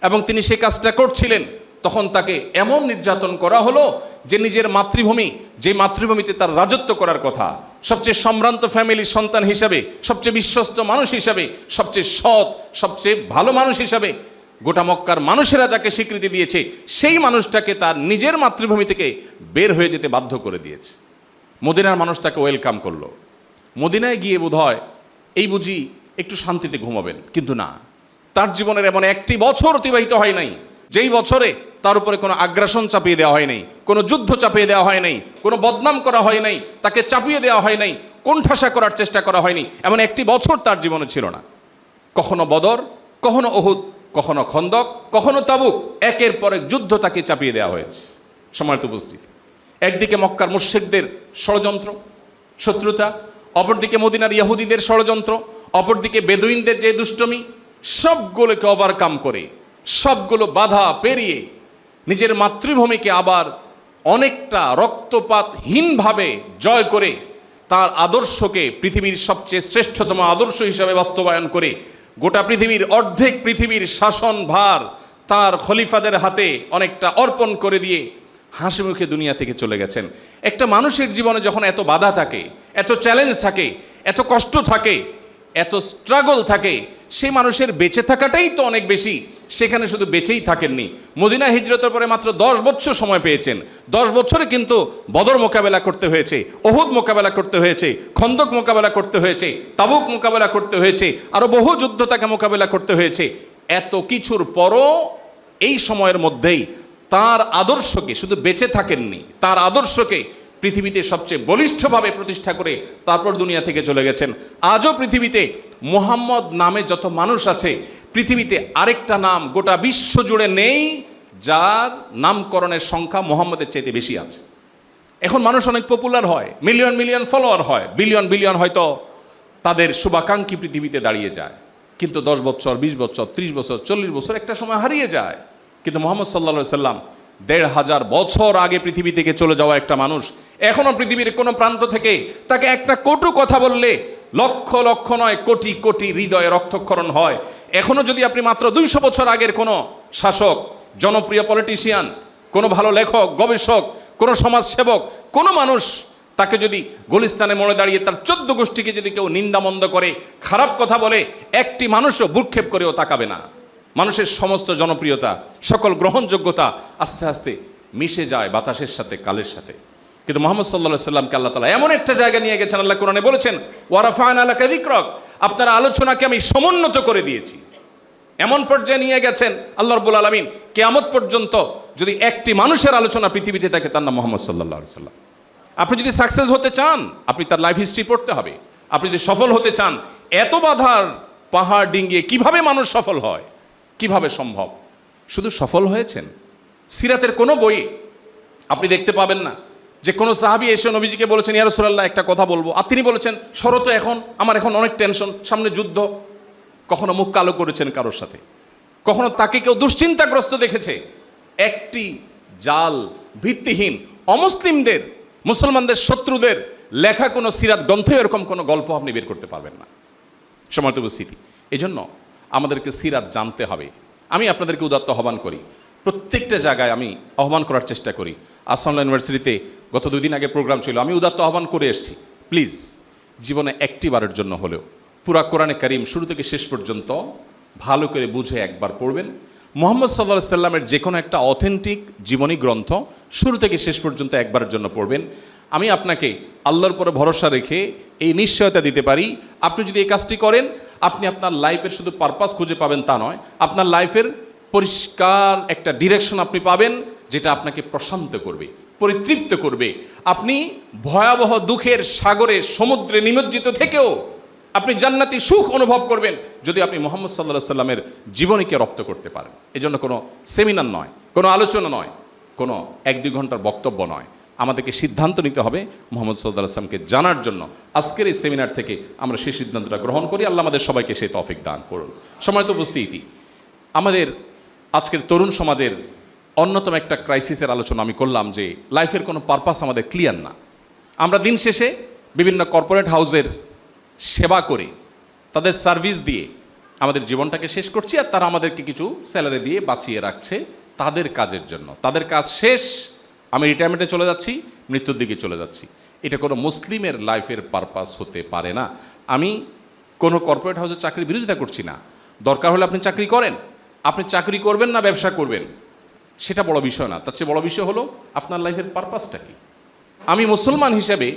এবং তিনি সেই কাজটা করছিলেন। তখন তাকে এমন নির্যাতন করা হলো যে নিজের মাতৃভূমি, যে মাতৃভূমিতে তার রাজত্ব করার কথা, সবচেয়ে সম্ভ্রান্ত ফ্যামিলির সন্তান হিসাবে, সবচেয়ে বিশ্বস্ত মানুষ হিসাবে, সবচেয়ে সৎ, সবচেয়ে ভালো মানুষ হিসাবে গোটা মক্কার মানুষেরা যাকে স্বীকৃতি দিয়েছে, সেই মানুষটাকে তার নিজের মাতৃভূমি থেকে বের হয়ে যেতে বাধ্য করে দিয়েছে। মদিনার মানুষ তাকে ওয়েলকাম করলো। মদিনায় গিয়ে বোধহয় এই বুঝি একটু শান্তিতে ঘুমাবেন, কিন্তু না, তার জীবনের এমন একটি বছর অতিবাহিত হয় নাই যেই বছরে তার উপরে কোনো আগ্রাসন চাপিয়ে দেওয়া হয় নাই, কোনো যুদ্ধ চাপিয়ে দেওয়া হয় নাই, কোনো বদনাম করা হয় নাই, তাকে চাপিয়ে দেওয়া হয় নাই, কোণঠাসা করার চেষ্টা করা হয়নি। এমন একটি বছর তার জীবনে ছিল না। কখনো বদর, কখনো উহুদ, কখনো খন্দক, কখনো তাবুক, একের পর এক যুদ্ধ তাকে চাপিয়ে দেওয়া হয়েছে। সম্মানিত উপস্থিতি, একদিকে মক্কার মুশরিকদের ষড়যন্ত্র, শত্রুতা, অপরদিকে মদিনার ইহুদিদের ষড়যন্ত্র, অপরদিকে বেদুইনদের যে দুষ্টমি, সবগুলোকে ওভারকাম করে, সবগুলো বাধা পেরিয়ে নিজের মাতৃভূমিকে আবার অনেকটা রক্তপাতহীনভাবে জয় করে তার আদর্শকে পৃথিবীর সবচেয়ে শ্রেষ্ঠতম আদর্শ হিসাবে বাস্তবায়ন করে গোটা পৃথিবীর অর্ধেক পৃথিবীর শাসন ভার তার খলিফাদের হাতে অনেকটা অর্পণ করে দিয়ে হাসি মুখে দুনিয়া থেকে চলে গেছেন। একটা মানুষের জীবনে যখন এত বাধা থাকে, এত চ্যালেঞ্জ থাকে, এত কষ্ট থাকে, এত স্ট্রাগল থাকে, সেই মানুষের বেঁচে থাকাটাই তো অনেক বেশি। সেখানে শুধু বেঁচেই থাকেননি, মদিনা হিজরতের পরে মাত্র 10 বছর সময় পেয়েছেন। 10 বছরে কিন্তু বদর মোকাবেলা করতে হয়েছে, উহুদ মোকাবেলা করতে হয়েছে, খন্দক মোকাবেলা করতে হয়েছে, তাবুক মোকাবেলা করতে হয়েছে, আরো বহু যুদ্ধ তাকে মোকাবেলা করতে হয়েছে। এত কিছুর পরও এই সময়ের মধ্যেই তার আদর্শকে শুধু বেঁচে থাকেননি, তার আদর্শকে পৃথিবীতে সবচেয়ে বলিষ্ঠভাবে প্রতিষ্ঠা করে তারপর দুনিয়া থেকে চলে গেছেন। আজও পৃথিবীতে মুহাম্মদ নামে যত মানুষ আছে, পৃথিবীতে আরেকটা নাম গোটা বিশ্ব জুড়ে নেই যার নামকরণের সংখ্যা মুহাম্মদের চাইতে বেশি আছে। এখন মানুষ অনেক পপুলার হয়, মিলিয়ন মিলিয়ন ফলোয়ার হয়, বিলিয়ন বিলিয়ন হয়তো তাদের শুভাকাঙ্ক্ষী পৃথিবীতে দাঁড়িয়ে যায়, কিন্তু 10 বছর, 20 বছর, 30 বছর, 40 বছর একটা সময় হারিয়ে যায়। কিন্তু মুহাম্মদ সাল্লাল্লাহু আলাইহি সাল্লাম 1500 বছর আগে পৃথিবী থেকে চলে যাওয়া একটা মানুষ, এখনো পৃথিবীর কোনো প্রান্ত থেকে তাকে একটা কটু কথা বললে লক্ষ লক্ষ নয় কোটি কোটি হৃদয়ে রক্তক্ষরণ হয়। এখনো যদি আপনি মাত্র 200 বছর আগের কোনো শাসক, জনপ্রিয় পলিটিশিয়ান, কোনো ভালো লেখক, গবেষক, কোনো সমাজসেবক, কোনো মানুষ তাকে যদি গুলিস্তানে মোড়ে দাঁড়িয়ে তার 14 গোষ্ঠীকে যদি কেউ নিন্দামন্দ করে, খারাপ কথা বলে, একটি মানুষও ভ্রুক্ষেপ করেও তাকাবে না। মানুষের সমস্ত জনপ্রিয়তা, সকল গ্রহণযোগ্যতা আস্তে আস্তে মিশে যায় বাতাসের সাথে, কালের সাথে। কিন্তু মুহাম্মদ সাল্লাল্লাহু আলাইহি সাল্লামকে আল্লাহ তাআলা এমন একটা জায়গা নিয়ে গেছেন, আল্লাহ কোরআনে বলেছেন, ওয়া রাফা'না লাকা যিকরাক, আপনার আলোচনাকে আমি সমুন্নত করে দিয়েছি। এমন পর্যায়ে নিয়ে গেছেন আল্লাহ রাব্বুল আলামিন, কিয়ামত পর্যন্ত যদি একটি মানুষের আলোচনা পৃথিবীতে থাকে, তার নাম মুহাম্মদ সাল্লাল্লাহু আলাইহি সাল্লাম। আপনি যদি সাকসেস হতে চান, আপনি তার লাইফ হিস্ট্রি পড়তে হবে। আপনি যদি সফল হতে চান, এত বাধার পাহাড় ডিঙ্গিয়ে কিভাবে মানুষ সফল হয়, কিভাবে সম্ভব? শুধু সফল হয়েছেন? সিরাতের কোনো বইয়ে আপনি দেখতে পাবেন না যে কোনো সাহাবী এসে নবীজিকে বলেছেন, ইয়া রাসূলুল্লাহ একটা কথা বলবো, আর তিনি বলেছেন, শরত আমার এখন অনেক টেনশন, সামনে যুদ্ধ। কখনো মুখ কালো করেছেন কারোর সাথে? কখনো তাকে কেউ দুশ্চিন্তাগ্রস্ত দেখেছে? একটি জাল ভিত্তিহীন অমুসলিমদের, মুসলমানদের শত্রুদের লেখা কোনো সিরাত গ্রন্থে এরকম কোনো গল্প আপনি বের করতে পারবেন না। সম্মানিত উপস্থিতি, এই জন্য আমাদেরকে সিরাত জানতে হবে। আমি আপনাদেরকে উদাত্ত আহ্বান করি, প্রত্যেকটা জায়গায় আমি আহ্বান করার চেষ্টা করি। আসসালাম ইউনিভার্সিটিতে গত 2 দিন আগে প্রোগ্রাম ছিল, আমি উদাত্ত আহ্বান করে এসেছি, প্লিজ জীবনে একটি বারের জন্য হলেও পুরা কোরআনে কারীম শুরু থেকে শেষ পর্যন্ত ভালো করে বুঝে একবার পড়বেন। মুহাম্মদ সাল্লাল্লাহু আলাইহি সাল্লামের যে কোনো একটা অথেন্টিক জীবনী গ্রন্থ শুরু থেকে শেষ পর্যন্ত একবারের জন্য পড়বেন। আমি আপনাকে আল্লাহর উপরে ভরসা রেখে এই নিশ্চয়তা দিতে পারি, আপনি যদি এই কাজটি করেন, আপনি আপনার লাইফের শুধু পারপাস খুঁজে পাবেন তা নয়, আপনার লাইফের পরিষ্কার একটা ডিরেকশন আপনি পাবেন, যেটা আপনাকে প্রশান্ত করবে, পরিতৃপ্ত করবে। আপনি ভয়াবহ দুঃখের সাগরে, সমুদ্রে নিমজ্জিত থেকেও আপনি জান্নাতি সুখ অনুভব করবেন, যদি আপনি মুহাম্মদ সাল্লাল্লাহু আলাইহি সাল্লামের জীবনীকে রপ্ত করতে পারেন। এজন্য কোনো সেমিনার নয়, কোনো আলোচনা নয়, কোনো 1-2 ঘন্টার বক্তব্য নয়, আমাদেরকে সিদ্ধান্ত নিতে হবে মুহাম্মদ সাল্লাল্লাহু আলাইহি সাল্লামকে জানার জন্য। আজকের এই সেমিনার থেকে আমরা সেই সিদ্ধান্তটা গ্রহণ করি। আল্লাহ আমাদের সবাইকে সেই তৌফিক দান করুন। সম্মানিত উপস্থিতি, আমাদের আজকের তরুণ সমাজের অন্যতম একটা ক্রাইসিসের আলোচনা আমি করলাম, যে লাইফের কোনো পারপাস আমাদের ক্লিয়ার না। আমরা দিন শেষে বিভিন্ন কর্পোরেট হাউসের সেবা করে, তাদের সার্ভিস দিয়ে আমাদের জীবনটাকে শেষ করছি, আর তারা আমাদেরকে কিছু স্যালারি দিয়ে বাঁচিয়ে রাখছে তাদের কাজের জন্য। তাদের কাজ শেষ, আমি রিটায়ারমেন্টে চলে যাচ্ছি, মৃত্যুর দিকে চলে যাচ্ছি। এটা কোনো মুসলিমের লাইফের পারপাস হতে পারে না। আমি কোনো কর্পোরেট হাউসের চাকরির বিরোধিতা করছি না, দরকার হলে আপনি চাকরি করেন, আপনি চাকরি করবেন না ব্যবসা করবেন সেটা বড় বিষয় না। তার চেয়ে বড় বিষয় হলো আপনার লাইফের পারপাসটা কি। আমি মুসলমান হিসেবে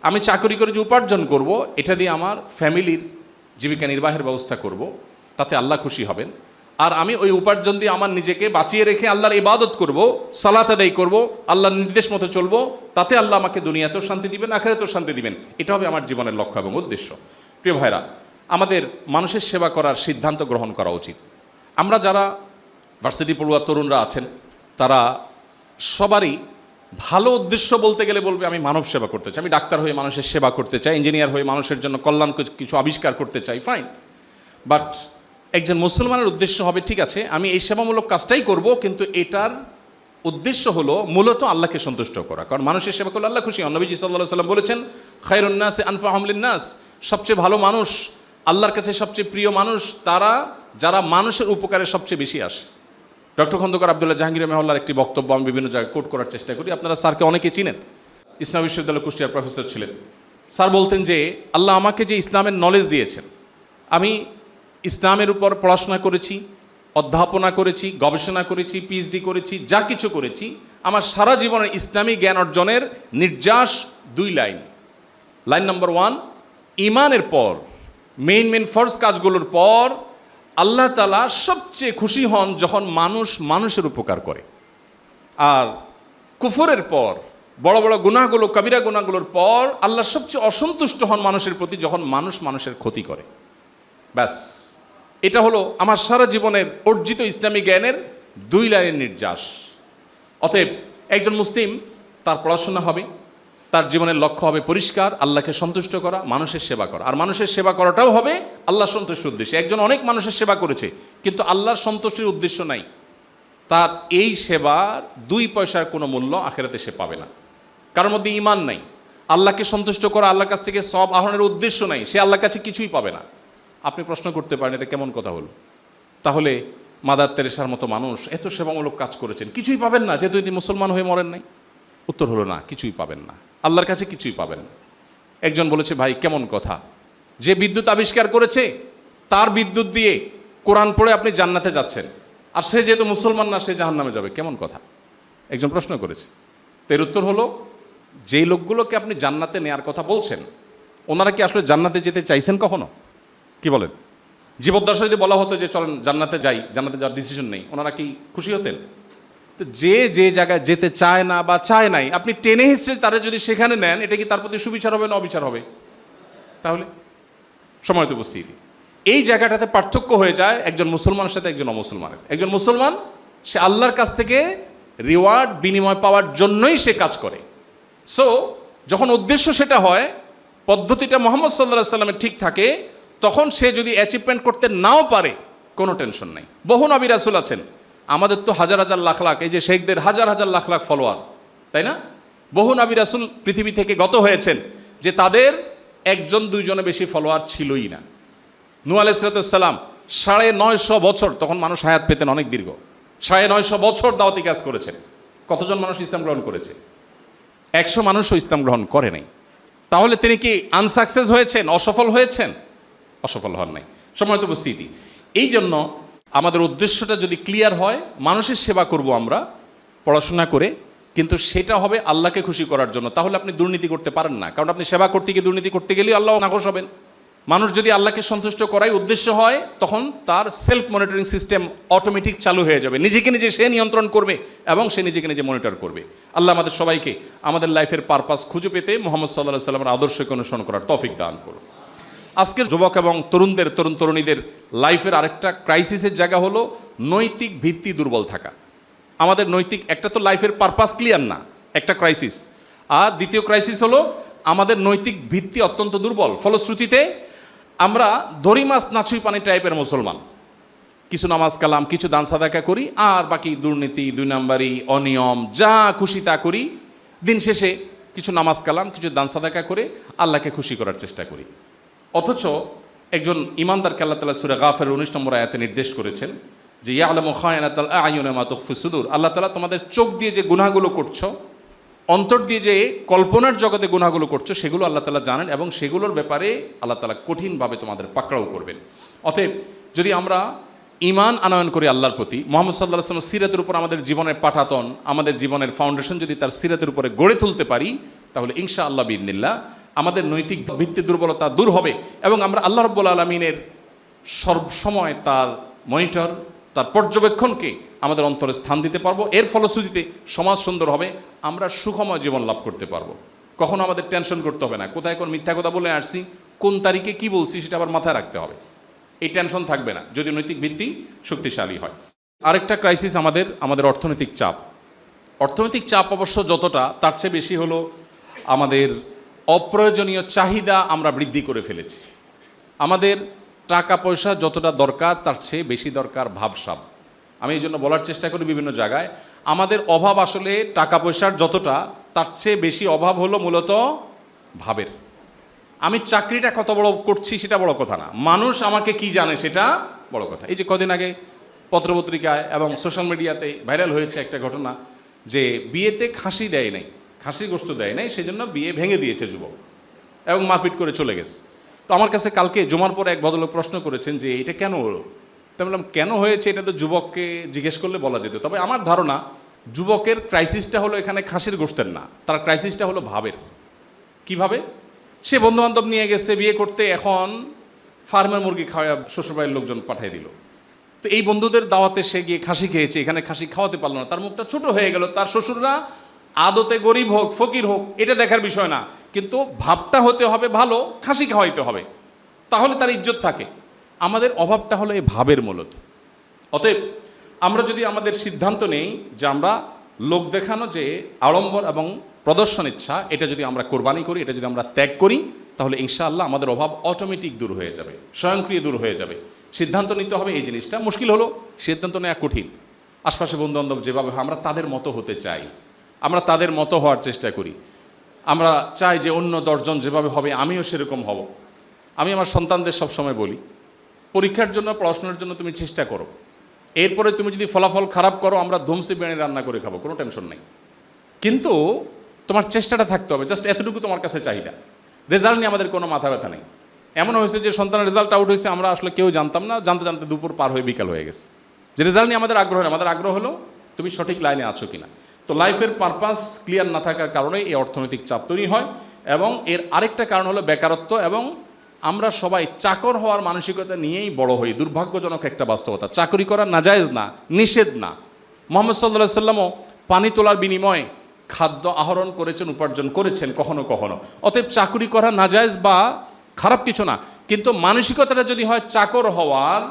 আমি চাকরি করে যে উপার্জন করব, এটা দিয়ে আমার ফ্যামিলির জীবিকা নির্বাহের ব্যবস্থা করব, তাতে আল্লাহ খুশি হবেন। আর আমি ওই উপার্জন দিয়ে আমার নিজেকে বাঁচিয়ে রেখে আল্লাহর ইবাদত করব, সালাত আদায় করব, আল্লাহর নির্দেশ মতো চলবো, তাতে আল্লাহ আমাকে দুনিয়াতেও শান্তি দিবেন, আখিরাতেও শান্তি দিবেন। এটা হবে আমার জীবনের লক্ষ্য এবং উদ্দেশ্য। প্রিয় ভাইরা, আমাদের মানুষের সেবা করার সিদ্ধান্ত গ্রহণ করা উচিত। আমরা যারা ভার্সিটি পড়ুয়া তরুণরা আছেন, তারা সবারই ভালো উদ্দেশ্য বলতে গেলে বলবে আমি মানব সেবা করতে চাই, আমি ডাক্তার হয়ে মানুষের সেবা করতে চাই, ইঞ্জিনিয়ার হয়ে মানুষের জন্য কল্যাণ কিছু আবিষ্কার করতে চাই, ফাইন। বাট একজন মুসলমানের উদ্দেশ্য হবে, ঠিক আছে আমি এই সেবামূলক কাজটাই করব, কিন্তু এটার উদ্দেশ্য হলো মূলত আল্লাহকে সন্তুষ্ট করা। কারণ মানুষের সেবা করলে আল্লাহ খুশি হন। নবীজি সাল্লাল্লাহু আলাইহি ওয়াসাল্লাম বলেছেন, খায়রুন নাসি আনফাহুম লিন-নাস, সবচেয়ে ভালো মানুষ, আল্লাহর কাছে সবচেয়ে প্রিয় মানুষ তারা যারা মানুষের উপকারে সবচেয়ে বেশি আসে। ডক্টর খন্দকার আব্দুল্লাহ জাহাঙ্গীর রহমাহুল্লাহর একটি বক্তব্য আমি বিভিন্ন জায়গায় কোট করার চেষ্টা করি। আপনারা স্যারকে অনেকে চিনেন, ইসলাম বিশ্ববিদ্যালয় কুষ্টিয়ার প্রফেসর ছিলেন। স্যার বলতেন যে আল্লাহ আমাকে যে ইসলামের নলেজ দিয়েছেন, আমি ইসলামের উপর পড়াশোনা করেছি, অধ্যাপনা করেছি, গবেষণা করেছি, পিএইচডি করেছি, যা কিছু করেছি, আমার সারা জীবনের ইসলামী জ্ঞান অর্জনের নির্যাস 2 লাইন। লাইন নাম্বার 1, ইমানের পর মেইন ফরজ কাজগুলোর পর আল্লাহ তাআলা সবচেয়ে খুশি হন যখন মানুষ মানুষের উপকার করে। আর কুফরের পর, বড় বড় গুনাহগুলো, কবিরা গুনাহগুলোর পর আল্লাহ সবচেয়ে অসন্তুষ্ট হন মানুষের প্রতি যখন মানুষ মানুষের ক্ষতি করে। ব্যাস, এটা হলো আমার সারা জীবনের অর্জিত ইসলামী জ্ঞানের 2 লাইনের নির্যাস। অতএব একজন মুসলিম, তার পড়াশোনা হবে, তার জীবনের লক্ষ্য হবে পরিষ্কার, আল্লাহকে সন্তুষ্ট করা, মানুষের সেবা করা। আর মানুষের সেবা করাটাও হবে আল্লাহ সন্তুষ্টির উদ্দেশ্যে। একজন অনেক মানুষের সেবা করেছে কিন্তু আল্লাহর সন্তুষ্টির উদ্দেশ্য নাই, তার এই সেবার 2 পয়সার কোনো মূল্য আখিরাতে সে পাবে না। কারোর মধ্যে ঈমান নাই, আল্লাহকে সন্তুষ্ট করা, আল্লাহর কাছ থেকে সওয়াব আহরণের উদ্দেশ্য নাই, সে আল্লাহর কাছে কিছুই পাবে না। আপনি প্রশ্ন করতে পারেন এটা কেমন কথা হলো? তাহলে মাদার তেরেসার মতো মানুষ এত সেবামূলক কাজ করেছেন, কিছুই পাবেন না যেহেতু তিনি মুসলমান হয়ে মরেন নাই? উত্তর হলো না, কিছুই পাবেন না। আল্লাহর কাছে কিছুই পাবেন না। একজন বলেছে, ভাই কেমন কথা, যে বিদ্যুৎ আবিষ্কার করেছে তার বিদ্যুৎ দিয়ে কোরআন পড়ে আপনি জান্নাতে যাচ্ছেন, আর সে যেহেতু মুসলমান না সে জাহান্নামে যাবে, কেমন কথা? একজন প্রশ্ন করেছে। তো এর উত্তর হলো, যেই লোকগুলোকে আপনি জান্নাতে নেয়ার কথা বলছেন ওনারা কি আসলে জান্নাতে যেতে চাইছেন কখনো? কি বলেন? জীবদ্দশা যদি বলা হতো যে চলেন জান্নাতে যাই, জান্নাতে যাওয়ার ডিসিশন নেই, ওনারা কি খুশি হতেন? তো যে যে জায়গায় যেতে চায় না বা চায় নাই, আপনি টেনে হিস্ট্রি তারা যদি সেখানে নেন, এটা কি তার প্রতি সুবিচার হবে না অবিচার হবে? তাহলে সময় তো উপস্থিতি এই জায়গাটাতে পার্থক্য হয়ে যায় একজন মুসলমানের সাথে একজন অমুসলমানের। একজন মুসলমান সে আল্লাহর কাছ থেকে রিওয়ার্ড বিনিময় পাওয়ার জন্যই সে কাজ করে। সো যখন উদ্দেশ্য সেটা হয়, পদ্ধতিটা মুহাম্মদ সাল্লাল্লাহু আলাইহি সাল্লামের ঠিক থাকে, তখন সে যদি অ্যাচিভমেন্ট করতে নাও পারে কোনো টেনশন নাই। বহু নবী রাসূল আছেন, আমাদের তো হাজার হাজার লাখ লাখ, এই যে শেখদের হাজার হাজার লাখ লাখ ফলোয়ার, তাই না? বহু নবী রাসূল পৃথিবী থেকে গত হয়েছেন যে তাদের একজন দুইজনে বেশি ফলোয়ার ছিলই না। নূহ আলাইহিস সালাম 950 বছর, তখন মানুষ হায়াত পেতেন অনেক দীর্ঘ, 950 বছর দাওয়াতি কাজ করেছেন। কতজন মানুষ ইসলাম গ্রহণ করেছে? 100 মানুষও ইসলাম গ্রহণ করে নাই। তাহলে তিনি কি আনসাকসেস হয়েছেন, অসফল হয়েছেন? অসফল হন নাই। সময় তো উপস্থিতি এই জন্য আমাদের উদ্দেশ্যটা যদি ক্লিয়ার হয়, মানুষের সেবা করব আমরা পড়াশোনা করে, কিন্তু সেটা হবে আল্লাহকে খুশি করার জন্য। তাহলে আপনি দুর্নীতি করতে পারেন না, কারণ আপনি সেবা করতে গিয়ে দুর্নীতি করতে গেলেই আল্লাহ নাখোশ হবেন। মানুষ যদি আল্লাহকে সন্তুষ্ট করাই উদ্দেশ্য হয়, তখন তার সেলফ মনিটরিং সিস্টেম অটোমেটিক চালু হয়ে যাবে, নিজেকে নিজে সে নিয়ন্ত্রণ করবে এবং সে নিজেকে নিজে মনিটর করবে। আল্লাহ আমাদের সবাইকে আমাদের লাইফের পারপাস খুঁজে পেতে মুহাম্মদ সাল্লাল্লাহু আলাইহি সাল্লামের আদর্শকে অনুসরণ করার তৌফিক দান করুন। আজকের যুবক এবং তরুণ তরুণীদের লাইফের আরেকটা ক্রাইসিসের জায়গা হলো নৈতিক ভিত্তি দুর্বল থাকা। আমাদের নৈতিক, একটা তো লাইফের পারপাস ক্লিয়ার না, একটা ক্রাইসিস, আর দ্বিতীয় ক্রাইসিস হলো আমাদের নৈতিক ভিত্তি অত্যন্ত দুর্বল। ফলশ্রুতিতে আমরা দড়ি মাছ নাছুই পানি টাইপের মুসলমান, কিছু নামাজ কালাম, কিছু দান সাদাকা করি, আর বাকি দুর্নীতি, 2 নাম্বারি, অনিয়ম, যা খুশি তা করি। দিন শেষে কিছু নামাজ কালাম, কিছু দান সাদাকা করে আল্লাহকে খুশি করার চেষ্টা করি। অথচ একজন ইমানদারকে আল্লাহ তাআলা সূরা গাফিরের 19 নম্বর আয়াতে নির্দেশ করেছেন যে ইয়ালামু খায়িনাতাল আ'য়ুনি ওয়া মা তুখফি সুদূর। আল্লাহ তাআলা তোমাদের চোখ দিয়ে যে গুনাহগুলো করছো, অন্তর দিয়ে যে কল্পনার জগতে গুনাহগুলো করছো, সেগুলো আল্লাহ তাআলা জানেন এবং সেগুলোর ব্যাপারে আল্লাহ তাআলা কঠিনভাবে তোমাদের পাকড়াও করবেন। অতএব যদি আমরা ঈমান আনয়ন করি আল্লাহর প্রতি, মুহাম্মদ সাল্লাল্লাহু আলাইহি ওয়াসাল্লামের সিরাতের উপর আমাদের জীবনের পাঠাতন, আমাদের জীবনের ফাউন্ডেশন যদি তার সিরাতের উপরে গড়ে তুলতে পারি, তাহলে ইনশাআল্লাহ বিইذনিল্লাহ আমাদের নৈতিক ভিত্তি দুর্বলতা দূর হবে এবং আমরা আল্লাহ রাব্বুল আলামিনের সবসময় তার মনিটর, তার পর্যবেক্ষণকে আমাদের অন্তরে স্থান দিতে পারবো। এর ফলশ্রুতিতে সমাজ সুন্দর হবে, আমরা সুখময় জীবন লাভ করতে পারবো। কখনো আমাদের টেনশন করতে হবে না, কোথায় কোন মিথ্যা কথা বলে আসছি, কোন তারিখে কি বলছি সেটা আবার মাথায় রাখতে হবে, এই টেনশন থাকবে না যদি নৈতিক ভিত্তি শক্তিশালী হয়। আরেকটা ক্রাইসিস আমাদের অর্থনৈতিক চাপ। অর্থনৈতিক চাপ অবশ্য যতটা, তার চেয়ে বেশি হলো আমাদের অপ্রয়োজনীয় চাহিদা আমরা বৃদ্ধি করে ফেলেছি। আমাদের টাকা পয়সা যতটা দরকার তার চেয়ে বেশি দরকার ভাবসাব। আমি এই জন্য বলার চেষ্টা করি বিভিন্ন জায়গায়, আমাদের অভাব আসলে টাকা পয়সার যতটা, তার চেয়ে বেশি অভাব হলো মূলত ভাবের। আমি চাকরিটা কত বড় করছি সেটা বড় কথা না, মানুষ আমাকে কি জানে সেটা বড় কথা। এই যে কদিন আগে পত্রপত্রিকায় এবং সোশ্যাল মিডিয়াতে ভাইরাল হয়েছে একটা ঘটনা, যে বিয়েতে খাসি দেয় নাই, খাসির গোশত দেয় নাই, সেজন্য বিয়ে ভেঙে দিয়েছে যুবক এবং মারপিট করে চলে গেছে। তো আমার কাছে কালকে জুমার পরে এক ভদ্রলোক প্রশ্ন করেছেন যে এটা কেন হলো। তো বললাম কেন হয়েছে এটা তো যুবককে জিজ্ঞেস করলে বলা যেত। তবে আমার ধারণা যুবকের ক্রাইসিসটা হলো এখানে খাসির গোশতের না, তার ক্রাইসিসটা হলো ভাবের। কিভাবে? সে বন্ধুবান্ধব নিয়ে গেছে বিয়ে করতে, এখন ফার্মের মুরগি খাওয়া শ্বশুরবাড়ির লোকজন পাঠিয়ে দিল। তো এই বন্ধুদের দাওয়াতে সে গিয়ে খাসি খেয়েছে, এখানে খাসি খাওয়াতে পারলো না, তার মুখটা ছোট হয়ে গেল। তার শ্বশুররা আদতে গরিব হোক ফকির হোক এটা দেখার বিষয় না, কিন্তু ভাবটা হতে হবে ভালো, খাসি খাওয়াইতে হবে, তাহলে তার ইজ্জত থাকে। আমাদের অভাবটা হলো এই ভাবের মূলত। অতএব আমরা যদি আমাদের সিদ্ধান্ত নেই যে আমরা লোক দেখানো যে আড়ম্বর এবং প্রদর্শন ইচ্ছা, এটা যদি আমরা কোরবানি করি, এটা যদি আমরা ত্যাগ করি, তাহলে ইনশাআল্লাহ আমাদের অভাব অটোমেটিক দূর হয়ে যাবে, স্বয়ংক্রিয় দূর হয়ে যাবে। সিদ্ধান্ত নিতে হবে এই জিনিসটা। মুশকিল হলো সিদ্ধান্ত নেওয়া কঠিন। আশপাশে বন্ধুবান্ধব যেভাবে আমরা তাদের মতো হতে চাই, আমরা তাদের মতো হওয়ার চেষ্টা করি। আমরা চাই যে অন্য 10 জন যেভাবে হবে আমিও সেরকম হব। আমি আমার সন্তানদের সবসময় বলি, পরীক্ষার জন্য পড়াশোনার জন্য তুমি চেষ্টা করো, এরপরে তুমি যদি ফলাফল খারাপ করো আমরা ধুমসি বিরিয়ানি রান্না করে খাবো, কোনো টেনশন নেই। কিন্তু তোমার চেষ্টাটা থাকতে হবে, জাস্ট এতটুকু তোমার কাছে চাহিদা। রেজাল্ট নিয়ে আমাদের কোনো মাথা ব্যথা নেই। এমন হয়েছে যে সন্তানের রেজাল্ট আউট হয়েছে, আমরা আসলে কেউ জানতাম না, জানতে জানতে দুপুর পার হয়ে বিকাল হয়ে গেছে। যে রেজাল্ট নিয়ে আমাদের আগ্রহ নেই, আমাদের আগ্রহ হলো তুমি সঠিক লাইনে আছো কিনা। তো লাইফের পারপাস ক্লিয়ার না থাকার কারণে এই অর্থনৈতিক চাপ তৈরি হয়, এবং এর আরেকটা কারণ হলো বেকারত্ব, এবং আমরা সবাই চাকর হওয়ার মানসিকতা নিয়েই বড় হই। দুর্ভাগ্যজনক একটা বাস্তবতা। চাকরি করা নাজায়েজ না, নিষেধ না। মুহাম্মদ সাল্লাল্লাহু আলাইহি সাল্লামও পানি তোলার বিনিময়ে খাদ্য আহরণ করেছেন, উপার্জন করেছেন কখনো কখনো। অতএব চাকরি করা নাজায়েজ বা খারাপ কিছু না, কিন্তু মানসিকতাটা যদি হয় চাকর হওয়ার,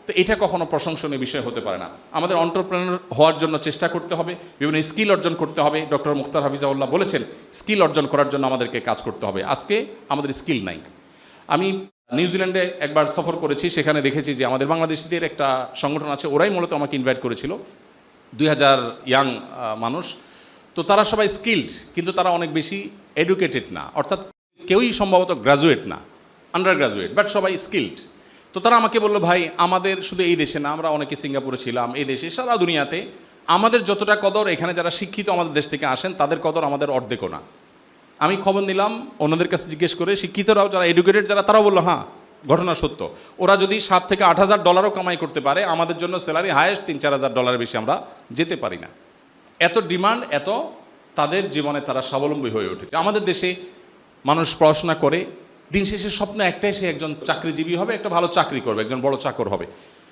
তো এটা কখনো প্রশংসনীয় বিষয় হতে পারে না। আমাদের এন্টারপ্রেনার হওয়ার জন্য চেষ্টা করতে হবে, বিভিন্ন স্কিল অর্জন করতে হবে। ডক্টর মুখতার হাফিজাউল্লাহ বলেছেন স্কিল অর্জন করার জন্য আমাদেরকে কাজ করতে হবে। আজকে আমাদের স্কিল নাই। আমি নিউজিল্যান্ডে একবার সফর করেছি, সেখানে দেখেছি যে আমাদের বাংলাদেশিদের একটা সংগঠন আছে, ওরাই মূলত আমাকে ইনভাইট করেছিল, 2000 ইয়াং মানুষ। তো তারা সবাই স্কিলড, কিন্তু তারা অনেক বেশি এডুকেটেড না, অর্থাৎ কেউই সম্ভবত গ্রাজুয়েট না, আন্ডার গ্রাজুয়েট, বাট সবাই স্কিলড। তো তারা আমাকে বললো, ভাই আমাদের শুধু এই দেশে না, আমরা অনেকে সিঙ্গাপুরে ছিলাম, এই দেশে সারা দুনিয়াতে আমাদের যতটা কদর এখানে যারা শিক্ষিত আমাদের দেশ থেকে আসেন তাদের কদর আমাদের অর্ধেকও না। আমি খবর নিলাম অন্যদের কাছে জিজ্ঞেস করে, শিক্ষিতরাও যারা এডুকেটেড যারা, তারাও বললো হ্যাঁ ঘটনা সত্য। ওরা যদি $7,000 থেকে $8,000 কামাই করতে পারে, আমাদের জন্য স্যালারি হায়েস্ট $3-4,000 বেশি আমরা যেতে পারি না। এত ডিমান্ড, এত তাদের জীবনে তারা স্বাবলম্বী হয়ে উঠেছে। আমাদের দেশে মানুষ পড়াশোনা করে, দিন শেষে স্বপ্ন একটাই, সে একজন চাকরিজীবী হবে, একটা ভালো চাকরি করবে, একজন বড় চাকর হবে।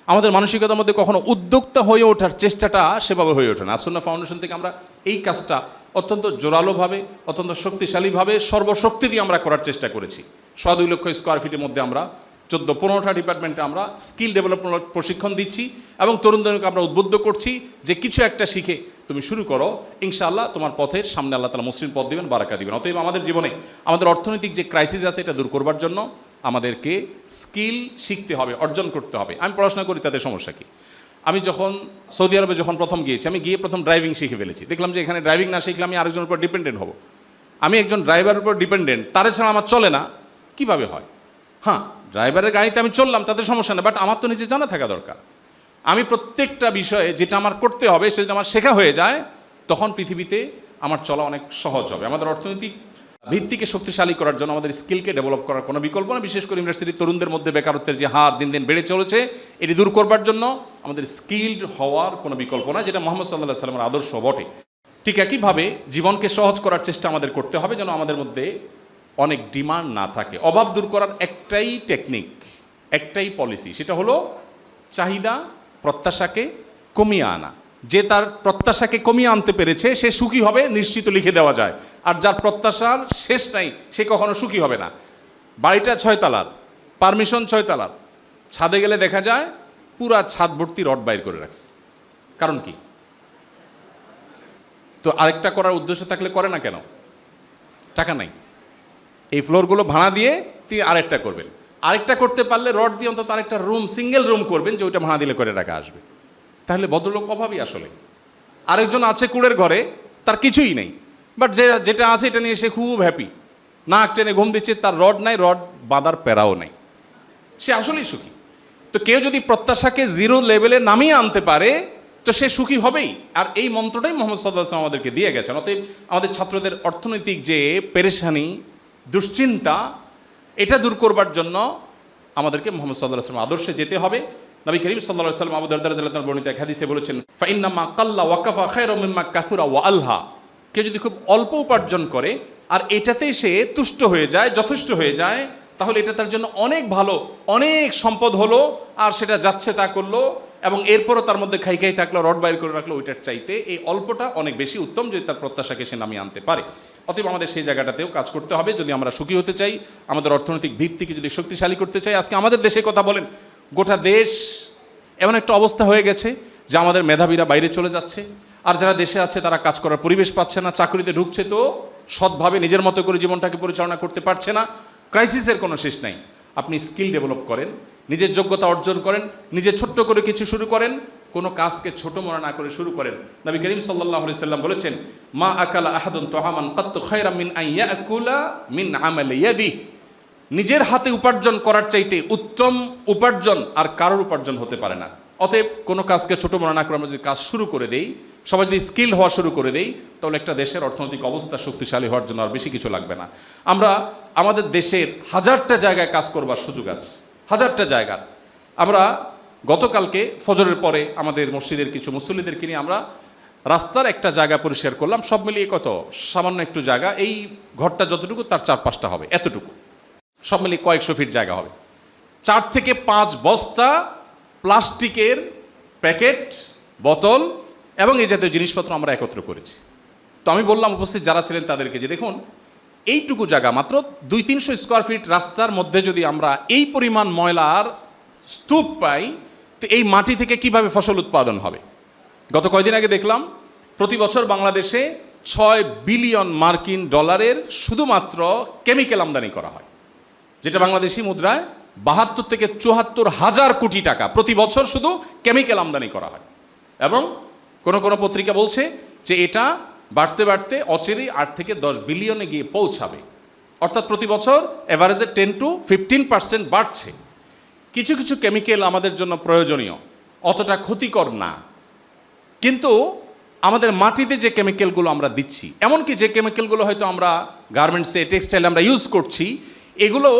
আমাদের মানসিকতার মধ্যে কখনো উদ্যোক্তা হয়ে ওঠার চেষ্টাটা সেভাবে হয়ে ওঠে না। আসুন্নাহ ফাউন্ডেশন থেকে আমরা এই কাজটা অত্যন্ত জোরালোভাবে, অত্যন্ত শক্তিশালীভাবে, সর্বশক্তি দিয়ে আমরা করার চেষ্টা করেছি। 2.5 লক্ষ স্কোয়ার ফিটের মধ্যে আমরা 14-15টা ডিপার্টমেন্টে আমরা স্কিল ডেভেলপমেন্ট প্রশিক্ষণ দিচ্ছি, এবং তরুণদেরকে আমরা উদ্বুদ্ধ করছি যে কিছু একটা শিখে তুমি শুরু করো, ইনশাআল্লাহ তোমার পথের সামনে আল্লাহ তাআলা মসৃণ পথ দিবেন, বারাকা দিবেন। অতএব আমাদের জীবনে আমাদের অর্থনৈতিক যে ক্রাইসিস আছে এটা দূর করবার জন্য আমাদেরকে স্কিল শিখতে হবে, অর্জন করতে হবে। আমি পড়াশোনা করি, তাতে সমস্যা কি? আমি যখন সৌদি আরবে যখন প্রথম গিয়েছি, আমি গিয়ে প্রথম ড্রাইভিং শিখে ফেলেছি। দেখলাম যে এখানে ড্রাইভিং না শিখলে আমি আরেকজনের উপর ডিপেন্ডেন্ট হব। আমি একজন ড্রাইভারের উপর ডিপেন্ডেন্ট, তারে ছাড়া আমার চলে না, কিভাবে হয়? হ্যাঁ, ড্রাইভারের গাড়িতে আমি চললাম, তাতে সমস্যা নেই, বাট আমার তো নিজে জানা থাকা দরকার। আমি প্রত্যেকটা বিষয়ে যেটা আমার করতে হবে সেটা যদি আমার শেখা হয়ে যায়, তখন পৃথিবীতে আমার চলা অনেক সহজ হবে। আমাদের অর্থনৈতিক ভিত্তিকে শক্তিশালী করার জন্য আমাদের স্কিলকে ডেভেলপ করার কোনো বিকল্প না। বিশেষ করে ইউনিভার্সিটির তরুণদের মধ্যে বেকারত্বের যে হার দিন দিন বেড়ে চলেছে, এটি দূর করবার জন্য আমাদের স্কিলড হওয়ার কোনো বিকল্প না, যেটা মুহাম্মদ সাল্লাল্লাহু আলাইহি ওয়াসাল্লামের আদর্শ বটে। ঠিক একইভাবে জীবনকে সহজ করার চেষ্টা আমাদের করতে হবে, যেন আমাদের মধ্যে অনেক ডিমান্ড না থাকে। অভাব দূর করার একটাই টেকনিক, একটাই পলিসি, সেটা হলো চাহিদা প্রত্যাশাকে কমিয়ে আনা। যে তার প্রত্যাশাকে কমিয়ে আনতে পেরেছে সে সুখী হবে, নিশ্চিত লিখে দেওয়া যায়। আর যার প্রত্যাশার শেষ নাই সে কখনো সুখী হবে না। বাড়িটা 6 তলার, পারমিশন 6 তলার, ছাদে গেলে দেখা যায় পুরা ছাদ ভর্তি রড বাইর করে রাখছে। কারণ কি? তো আরেকটা করার উদ্দেশ্য থাকলে করে না কেন? টাকা নাই। এই ফ্লোরগুলো ভাড়া দিয়ে তিনি আরেকটা করবেন, আরেকটা করতে পারলে রড দিয়ে অন্তত আরেকটা রুম, সিঙ্গেল রুম করবেন, যে ওইটা ভাড়া দিলে করে টাকা আসবে। তাহলে ভদ্রলোক অভাবই আসলে। আরেকজন আছে কুড়ের ঘরে, তার কিছুই নেই, বাট যেটা আছে এটা নিয়ে সে খুব হ্যাপি, নাক টেনে ঘুম দিচ্ছে, তার রড নাই, রড বাঁধার প্যারাও নেই, সে আসলেই সুখী। তো কেউ যদি প্রত্যাশাকে জিরো লেভেলে নামিয়ে আনতে পারে তো সে সুখী হবেই। আর এই মন্ত্রটাই মুহাম্মদ সাল্লাল্লাহু আলাইহি ওয়াসাল্লাম আমাদেরকে দিয়ে গেছেন। অতএব আমাদের ছাত্রদের অর্থনৈতিক যে পেরেশানি, দুশ্চিন্তা, এটা দূর করবার জন্য আমাদেরকে মুহাম্মদ সাল্লাল্লাহু আলাইহি ওয়াসাল্লাম আদর্শে যেতে হবে। নবী করিম সাল্লাল্লাহু আলাইহি ওয়াসাল্লাম আবু দারদা রাদিয়াল্লাহু আনহু বর্ণিত এক হাদিসে বলেছেন, ফাইন্নামা কাল্লা ওয়াকাফা খায়রুম মিম্মা কাসুরা ওয়া আলহা। কেউ যদি খুব অল্প উপার্জন করে আর এটাতেই সে তুষ্ট হয়ে যায়, যথেষ্ট হয়ে যায়, তাহলে এটা তার জন্য অনেক ভালো, অনেক সম্পদ হলো, আর সেটা যাচ্ছে তা করলো, এবং এরপরও তার মধ্যে খাই খাই থাকলো, রড বাইর করে রাখলো, ওইটার চাইতে এই অল্পটা অনেক বেশি উত্তম, যদি তার প্রত্যাশাকে সে নামিয়ে আনতে পারে। অতএব আমাদের সেই জায়গাটাতেও কাজ করতে হবে যদি আমরা সুখী হতে চাই, আমাদের অর্থনৈতিক ভিত্তিকে যদি শক্তিশালী করতে চাই। আজকে আমাদের দেশে কথা বলেন, গোটা দেশ এমন একটা অবস্থা হয়ে গেছে যে আমাদের মেধাবীরা বাইরে চলে যাচ্ছে, আর যারা দেশে আছে তারা কাজ করার পরিবেশ পাচ্ছে না, চাকরিতে ঢুকছে তো সৎভাবে নিজের মতো করে জীবনটাকে পরিচালনা করতে পারছে না। ক্রাইসিসের কোনো শেষ নাই। আপনি স্কিল ডেভেলপ করেন, নিজের যোগ্যতা অর্জন করেন, নিজে ছোট্ট করে কিছু শুরু করেন, কোনো কাজকে ছোট মনে না করে শুরু করেন। নবী করিম সাল্লাল্লাহু আলাইহি সাল্লাম বলেছেন, মা আকালা আহাদুন তাআমান কাত্তু খায়রাম মিন আন ইয়াকুলা মিন আমালি ইয়াদি। নিজের হাতে উপার্জন করার চাইতে উত্তম উপার্জন আর কারোর উপার্জন হতে পারে না। অতএব কোনো কাজকে ছোট মনে না করে আমরা যদি কাজ শুরু করে দেই, সবাই যদি স্কিল্ড হওয়া শুরু করে দেই, তাহলে একটা দেশের অর্থনৈতিক অবস্থা শক্তিশালী হওয়ার জন্য আর বেশি কিছু লাগবে না। আমরা আমাদের দেশের হাজারটা জায়গায় কাজ করবার সুযোগ আছে, হাজারটা জায়গা। আমরা গতকালকে ফজরের পরে আমাদের মসজিদের কিছু মুসল্লিদেরকে নিয়ে আমরা রাস্তার একটা জায়গা পরিষ্কার করলাম। সব মিলিয়ে কত, সামান্য একটু জায়গা, এই ঘরটা যতটুকু তার 4-5টা হবে, এতটুকু, সব মিলিয়ে কয়েকশো ফিট জায়গা হবে। 4 থেকে 5 বস্তা প্লাস্টিকের প্যাকেট, বোতল এবং এই জাতীয় জিনিসপত্র আমরা একত্র করেছি। তো আমি বললাম উপস্থিত যারা ছিলেন তাদেরকে যে দেখুন, এইটুকু জায়গা মাত্র 200-300 স্কোয়ার ফিট রাস্তার মধ্যে যদি আমরা এই পরিমাণ ময়লার স্তূপ পাই, তো এই মাটি থেকে কিভাবে ফসল উৎপাদন হবে। গত কয়েকদিন আগে দেখলাম প্রতি বছর বাংলাদেশে 6 বিলিয়ন মার্কিন ডলারের শুধুমাত্র কেমিক্যাল আমদানি করা হয়, যেটা বাংলাদেশি মুদ্রায় 72 থেকে 74 হাজার কোটি টাকা প্রতি বছর শুধু কেমিক্যাল আমদানি করা হয়। এবং কোন কোন পত্রিকা বলছে যে এটা বাড়তে বাড়তে অচিরেই 8 থেকে 10 বিলিয়নে গিয়ে পৌঁছাবে, অর্থাৎ প্রতি বছর এভারেজে 10-15% বাড়ছে। কিছু কিছু কেমিক্যাল আমাদের জন্য প্রয়োজনীয়, অতটা ক্ষতিকর না, কিন্তু আমাদের মাটিতে যে কেমিক্যালগুলো আমরা দিচ্ছি, এমনকি যে কেমিক্যালগুলো হয়তো আমরা গার্মেন্টসে, টেক্সটাইলে আমরা ইউজ করছি, এগুলো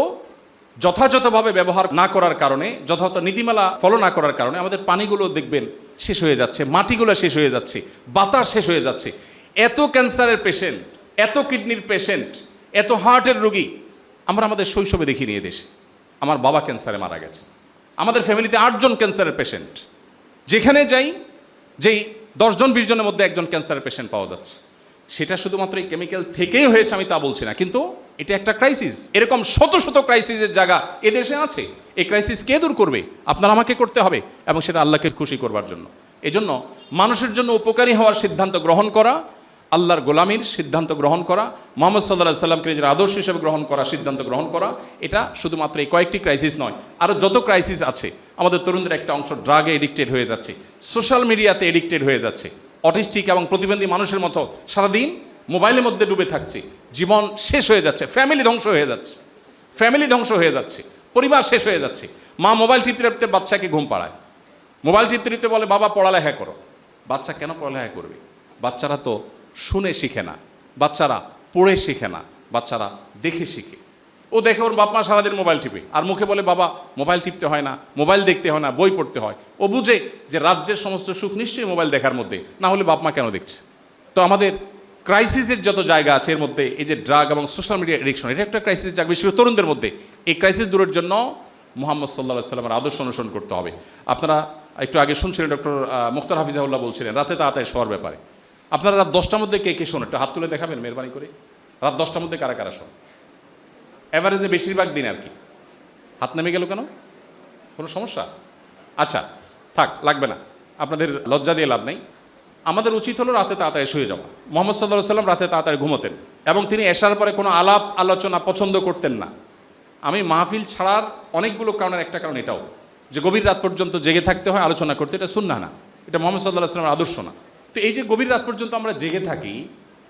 যথাযথভাবে ব্যবহার না করার কারণে, যথাযথ নীতিমালা ফলো না করার কারণে আমাদের পানিগুলো দেখবেন শেষ হয়ে যাচ্ছে, মাটিগুলো শেষ হয়ে যাচ্ছে, বাতাস শেষ হয়ে যাচ্ছে। এত ক্যান্সারের পেশেন্ট, এত কিডনির পেশেন্ট, এত হার্টের রোগী আমরা আমাদের শৈশবে দেখিনি এ দেশে। আমার বাবা ক্যান্সারে মারা গেছে, আমাদের ফ্যামিলিতে 8 জন ক্যান্সারের পেশেন্ট, যেখানে যাই যেই 10 জন 20 জনের মধ্যে একজন ক্যান্সারের পেশেন্ট পাওয়া যাচ্ছে। সেটা শুধুমাত্র এই কেমিক্যাল থেকেই হয়েছে আমি তা বলছি না, কিন্তু এটা একটা ক্রাইসিস। এরকম শত শত ক্রাইসিসের জায়গা এদেশে আছে। এই ক্রাইসিস কে দূর করবে? আপনার আমাকে করতে হবে, এবং সেটা আল্লাহকে খুশি করবার জন্য। এজন্য মানুষের জন্য উপকারী হওয়ার সিদ্ধান্ত গ্রহণ করা, আল্লাহর গোলামির সিদ্ধান্ত গ্রহণ করা, মুহাম্মদ সাল্লাল্লাহু আলাইহি সাল্লামকে নিজের আদর্শ হিসেবে গ্রহণ করা, সিদ্ধান্ত গ্রহণ করা, এটা শুধুমাত্র এই কয়েকটি ক্রাইসিস নয়, আরও যত ক্রাইসিস আছে। আমাদের তরুণদের একটা অংশ ড্রাগে এডিক্টেড হয়ে যাচ্ছে, সোশ্যাল মিডিয়াতে এডিক্টেড হয়ে যাচ্ছে, অটিস্টিক এবং প্রতিবন্ধী মানুষের মতো সারাদিন মোবাইলের মধ্যে ডুবে থাকছে, জীবন শেষ হয়ে যাচ্ছে, ফ্যামিলি ধ্বংস হয়ে যাচ্ছে, ফ্যামিলি ধ্বংস হয়ে যাচ্ছে, পরিবার শেষ হয়ে যাচ্ছে। মা মোবাইল টিপতে টিপতে বাচ্চাকে ঘুম পাড়ায়, মোবাইল টিপতে টিপতে বলে বাবা পড়ালেখা করো। বাচ্চা কেন পড়ালেখা করবে? বাচ্চারা তো শুনে শিখে না, বাচ্চারা পড়ে শিখে না, বাচ্চারা দেখে শিখে। ও দেখে ওর বাপ মা সারাদিন মোবাইল টিপে, আর মুখে বলে বাবা মোবাইল টিপতে হয় না, মোবাইল দেখতে হয় না, বই পড়তে হয়। ও বুঝে যে রাজ্যের সমস্ত সুখ নিশ্চয়ই মোবাইল দেখার মধ্যে, না হলে বাপ মা কেন দেখছে? তো আমাদের ক্রাইসিসের যত জায়গা আছে এর মধ্যে এই যে ড্রাগ এবং সোশ্যাল মিডিয়া এডিকশন, এটা একটা ক্রাইসিস জায়গা, বিশেষ করে তরুণদের মধ্যে। এই ক্রাইসিস দূরের জন্য মুহাম্মদ সাল্লাল্লাহু আলাইহি সাল্লামের আদর্শ অনুসরণ করতে হবে। আপনারা একটু আগে শুনছিলেন ডক্টর মুখতার হাফিজাহুল্লাহ বলছিলেন রাতে তাড়াতাড়ি শোয়ার ব্যাপারে। আপনারা রাত 10টার মধ্যে কে কে শোন? একটু হাত তুলে দেখাবেন মেহরবানি করে। রাত 10টার মধ্যে কারা কারা শোন? এভারেজে বেশিরভাগ দিন আর কি। হাত নেমে গেল কেন? কোনো সমস্যা? আচ্ছা থাক, লাগবে না, আপনাদের লজ্জা দিয়ে লাভ নেই। আমাদের উচিত হলো রাতে তাড়াতাড়ি শুয়ে যাওয়া। মুহাম্মদ সাল্লাল্লাহু আলাইহি সাল্লাম রাতে তাড়াতাড়ি ঘুমোতেন, এবং তিনি এশার পরে কোনো আলাপ আলোচনা পছন্দ করতেন না। আমি মাহফিল ছাড়ার অনেকগুলো কারণের একটা কারণ এটাও, যে গভীর রাত পর্যন্ত জেগে থাকতে হয়, আলোচনা করতে, এটা সুন্নাহ না, এটা মুহাম্মদ সাল্লাল্লাহু আলাইহি সাল্লামের আদর্শ না। তো এই যে গভীর রাত পর্যন্ত আমরা জেগে থাকি,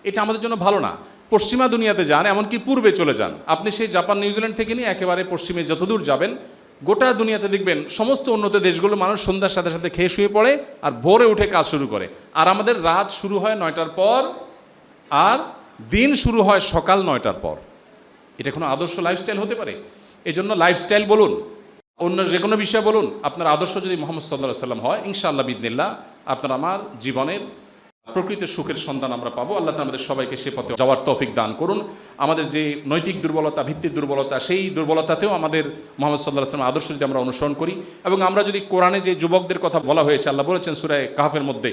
এটা আমাদের জন্য ভালো না। পশ্চিমা দুনিয়াতে যান, এমনকি পূর্বে চলে যান, আপনি সেই জাপান নিউজিল্যান্ড থেকে নিয়ে একেবারে পশ্চিমে যতদূর যাবেন, গোটা দুনিয়াতে দেখবেন সমস্ত উন্নত দেশগুলো মানুষ সন্ধ্যার সাথে সাথে খেয়ে শুয়ে পড়ে আর ভোরে উঠে কাজ শুরু করে। আর আমাদের রাত শুরু হয় 9টার পর, আর দিন শুরু হয় সকাল 9টার পর। এটা কোনো আদর্শ লাইফস্টাইল হতে পারে? এই জন্য লাইফস্টাইল বলুন, অন্য যে কোনো বিষয় বলুন, আপনার আদর্শ যদি মুহাম্মদ সাল্লাল্লাহু আলাইহি সাল্লাম হয়, ইনশাআল্লাহ বিইذনিল্লাহ আপনার আমার জীবনের প্রকৃত সুখের সন্ধান আমরা পাবো। আল্লাহ তাআলা আমাদের সবাইকে সে পথে যাওয়ার তৌফিক দান করুন। আমাদের যে নৈতিক দুর্বলতা, ভিত্তির দুর্বলতা, সেই দুর্বলতাতেও আমাদের মুহাম্মদ সাল্লাল্লাহু আলাইহি ওয়াসাল্লামের আদর্শ যদি আমরা অনুসরণ করি, এবং আমরা যদি কোরআনে যে যুবকদের কথা বলা হয়েছে, আল্লাহ বলেছেন সূরা কাহফের মধ্যে,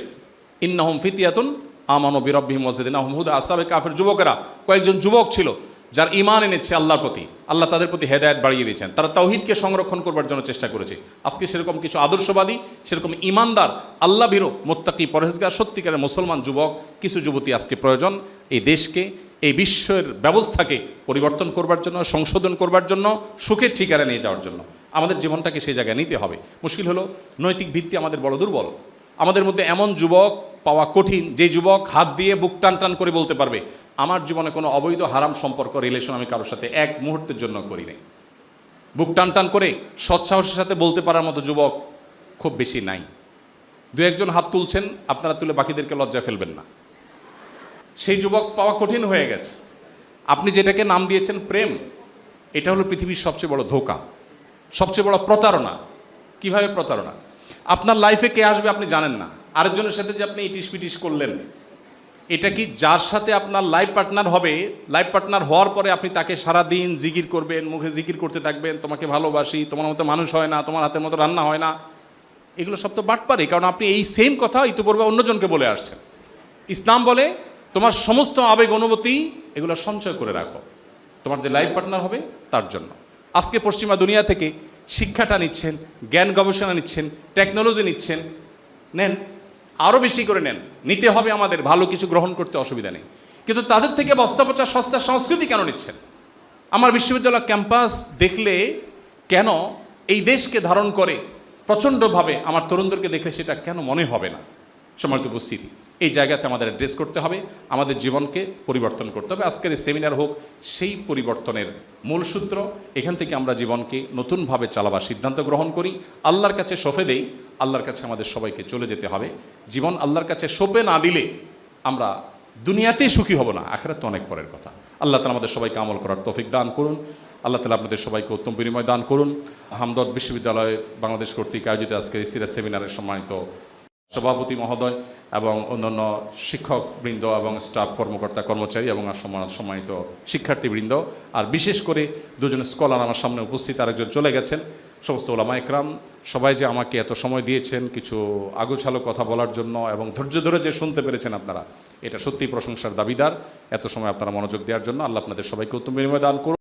ইন্নাহুম ফিতিয়াতুন আমানু বিরাব্বিহিম ওয়াজিদনাহুম হুদা। আসহাবে কাহফের যুবকেরা কয়েকজন যুবক ছিল যার ঈমান এনেছে আল্লাহর প্রতি, আল্লাহ তাদের প্রতি হেদায়েত বাড়িয়ে দিয়েছেন, তারা তাওহীদকে সংরক্ষণ করবার জন্য চেষ্টা করেছে। আজকে সেরকম কিছু আদর্শবাদী, সেরকম ঈমানদার, আল্লাহ ভীরু, মুত্তাকি, পরহেজগার, সত্যিকারের মুসলমান যুবক, কিছু যুবতী আজকে প্রয়োজন এই দেশকে, এই বিশ্বের ব্যবস্থাকে পরিবর্তন করবার জন্য, সংশোধন করবার জন্য, সুখের ঠিকানা নিয়ে যাওয়ার জন্য। আমাদের জীবনটাকে সেই জায়গায় নিতে হবে। মুশকিল হলো নৈতিক ভিত্তি আমাদের বড় দুর্বল। আমাদের মধ্যে এমন যুবক পাওয়া কঠিন, যে যুবক হাত দিয়ে বুক টান টান করে বলতে পারবে আমার জীবনে কোনো অবৈধ হারাম সম্পর্ক, রিলেশন আমি কারোর সাথে এক মুহূর্তের জন্য করি নাই। বুক টান টান করে সৎসাহসের সাথে বলতে পারার মতো যুবক খুব বেশি নাই। দু একজন হাত তুলছেন, আপনারা তুলে বাকিদেরকে লজ্জা ফেলবেন না। সেই যুবক পাওয়া কঠিন হয়ে গেছে। আপনি যেটাকে নাম দিয়েছেন প্রেম, এটা হলো পৃথিবীর সবচেয়ে বড় ধোঁকা, সবচেয়ে বড় প্রতারণা। কিভাবে প্রতারণা? আপনার লাইফে কে আসবে আপনি জানেন না। আরেকজনের সাথে যে আপনি ইটিস পিটিস করলেন, এটা কি যার সাথে আপনার লাইফ পার্টনার হবে, লাইফ পার্টনার হওয়ার পরে আপনি তাকে সারাদিন জিকির করবেন, মুখে জিকির করতে থাকবেন, তোমাকে ভালোবাসি, তোমার মতো মানুষ হয় না, তোমার হাতের মতো রান্না হয় না, এগুলো সব তো বাটপারে। কারণ আপনি এই সেম কথা ইতিপূর্বে অন্যজনকে বলে আসছেন। ইসলাম বলে তোমার সমস্ত আবেগ অনুভূতি এগুলো সঞ্চয় করে রাখো তোমার যে লাইফ পার্টনার হবে তার জন্য। আজকে পশ্চিমা দুনিয়া থেকে শিক্ষাটা নিচ্ছেন, জ্ঞান গবেষণা নিচ্ছেন, টেকনোলজি নিচ্ছেন, নেন, আরও বেশি করে নেন, নিতে হবে আমাদের, ভালো কিছু গ্রহণ করতে অসুবিধা নেই। কিন্তু তাদের থেকে বস্তা পচা সস্তা সংস্কৃতি কেন নিচ্ছেন? আমার বিশ্ববিদ্যালয় ক্যাম্পাস দেখলে কেন এই দেশকে ধারণ করে প্রচণ্ডভাবে আমার তরুণদেরকে দেখলে সেটা কেন মনে হবে না? সম্মানিত উপস্থিতি, এই জায়গাতে আমাদের অ্যাড্রেস করতে হবে, আমাদের জীবনকে পরিবর্তন করতে হবে। আজকের এই সেমিনার হোক সেই পরিবর্তনের মূল সূত্র। এখান থেকে আমরা জীবনকে নতুনভাবে চালাবার সিদ্ধান্ত গ্রহণ করি, আল্লাহর কাছে সঁপে দেই। আল্লাহর কাছে আমাদের সবাইকে চলে যেতে হবে। জীবন আল্লাহর কাছে সঁপে না দিলে আমরা দুনিয়াতেই সুখী হব না, আখিরাত তো অনেক পরের কথা। আল্লাহ তাআলা আমাদের সবাইকে আমল করার তৌফিক দান করুন। আল্লাহ তাআলা আপনাদের সবাইকে উত্তম বিনিময় দান করুন। হামদর্দ বিশ্ববিদ্যালয় বাংলাদেশ কর্তৃক আয়োজিত আজকের সিরাজ সেমিনারের সম্মানিত সভাপতি মহোদয় এবং অন্যান্য শিক্ষকবৃন্দ এবং স্টাফ কর্মকর্তা কর্মচারী এবং সম্মানিত শিক্ষার্থীবৃন্দ, আর বিশেষ করে দুজন স্কলার আমার সামনে উপস্থিত, আরেকজন চলে গেছেন, সমস্ত ওলামা একরাম, সবাই যে আমাকে এত সময় দিয়েছেন কিছু আগোছালো কথা বলার জন্য এবং ধৈর্য ধরে যে শুনতে পেরেছেন আপনারা, এটা সত্যিই প্রশংসার দাবিদার। এত সময় আপনারা মনোযোগ দেওয়ার জন্য আল্লাহ আপনাদের সবাইকে উত্তম বিনিময় দান করুন।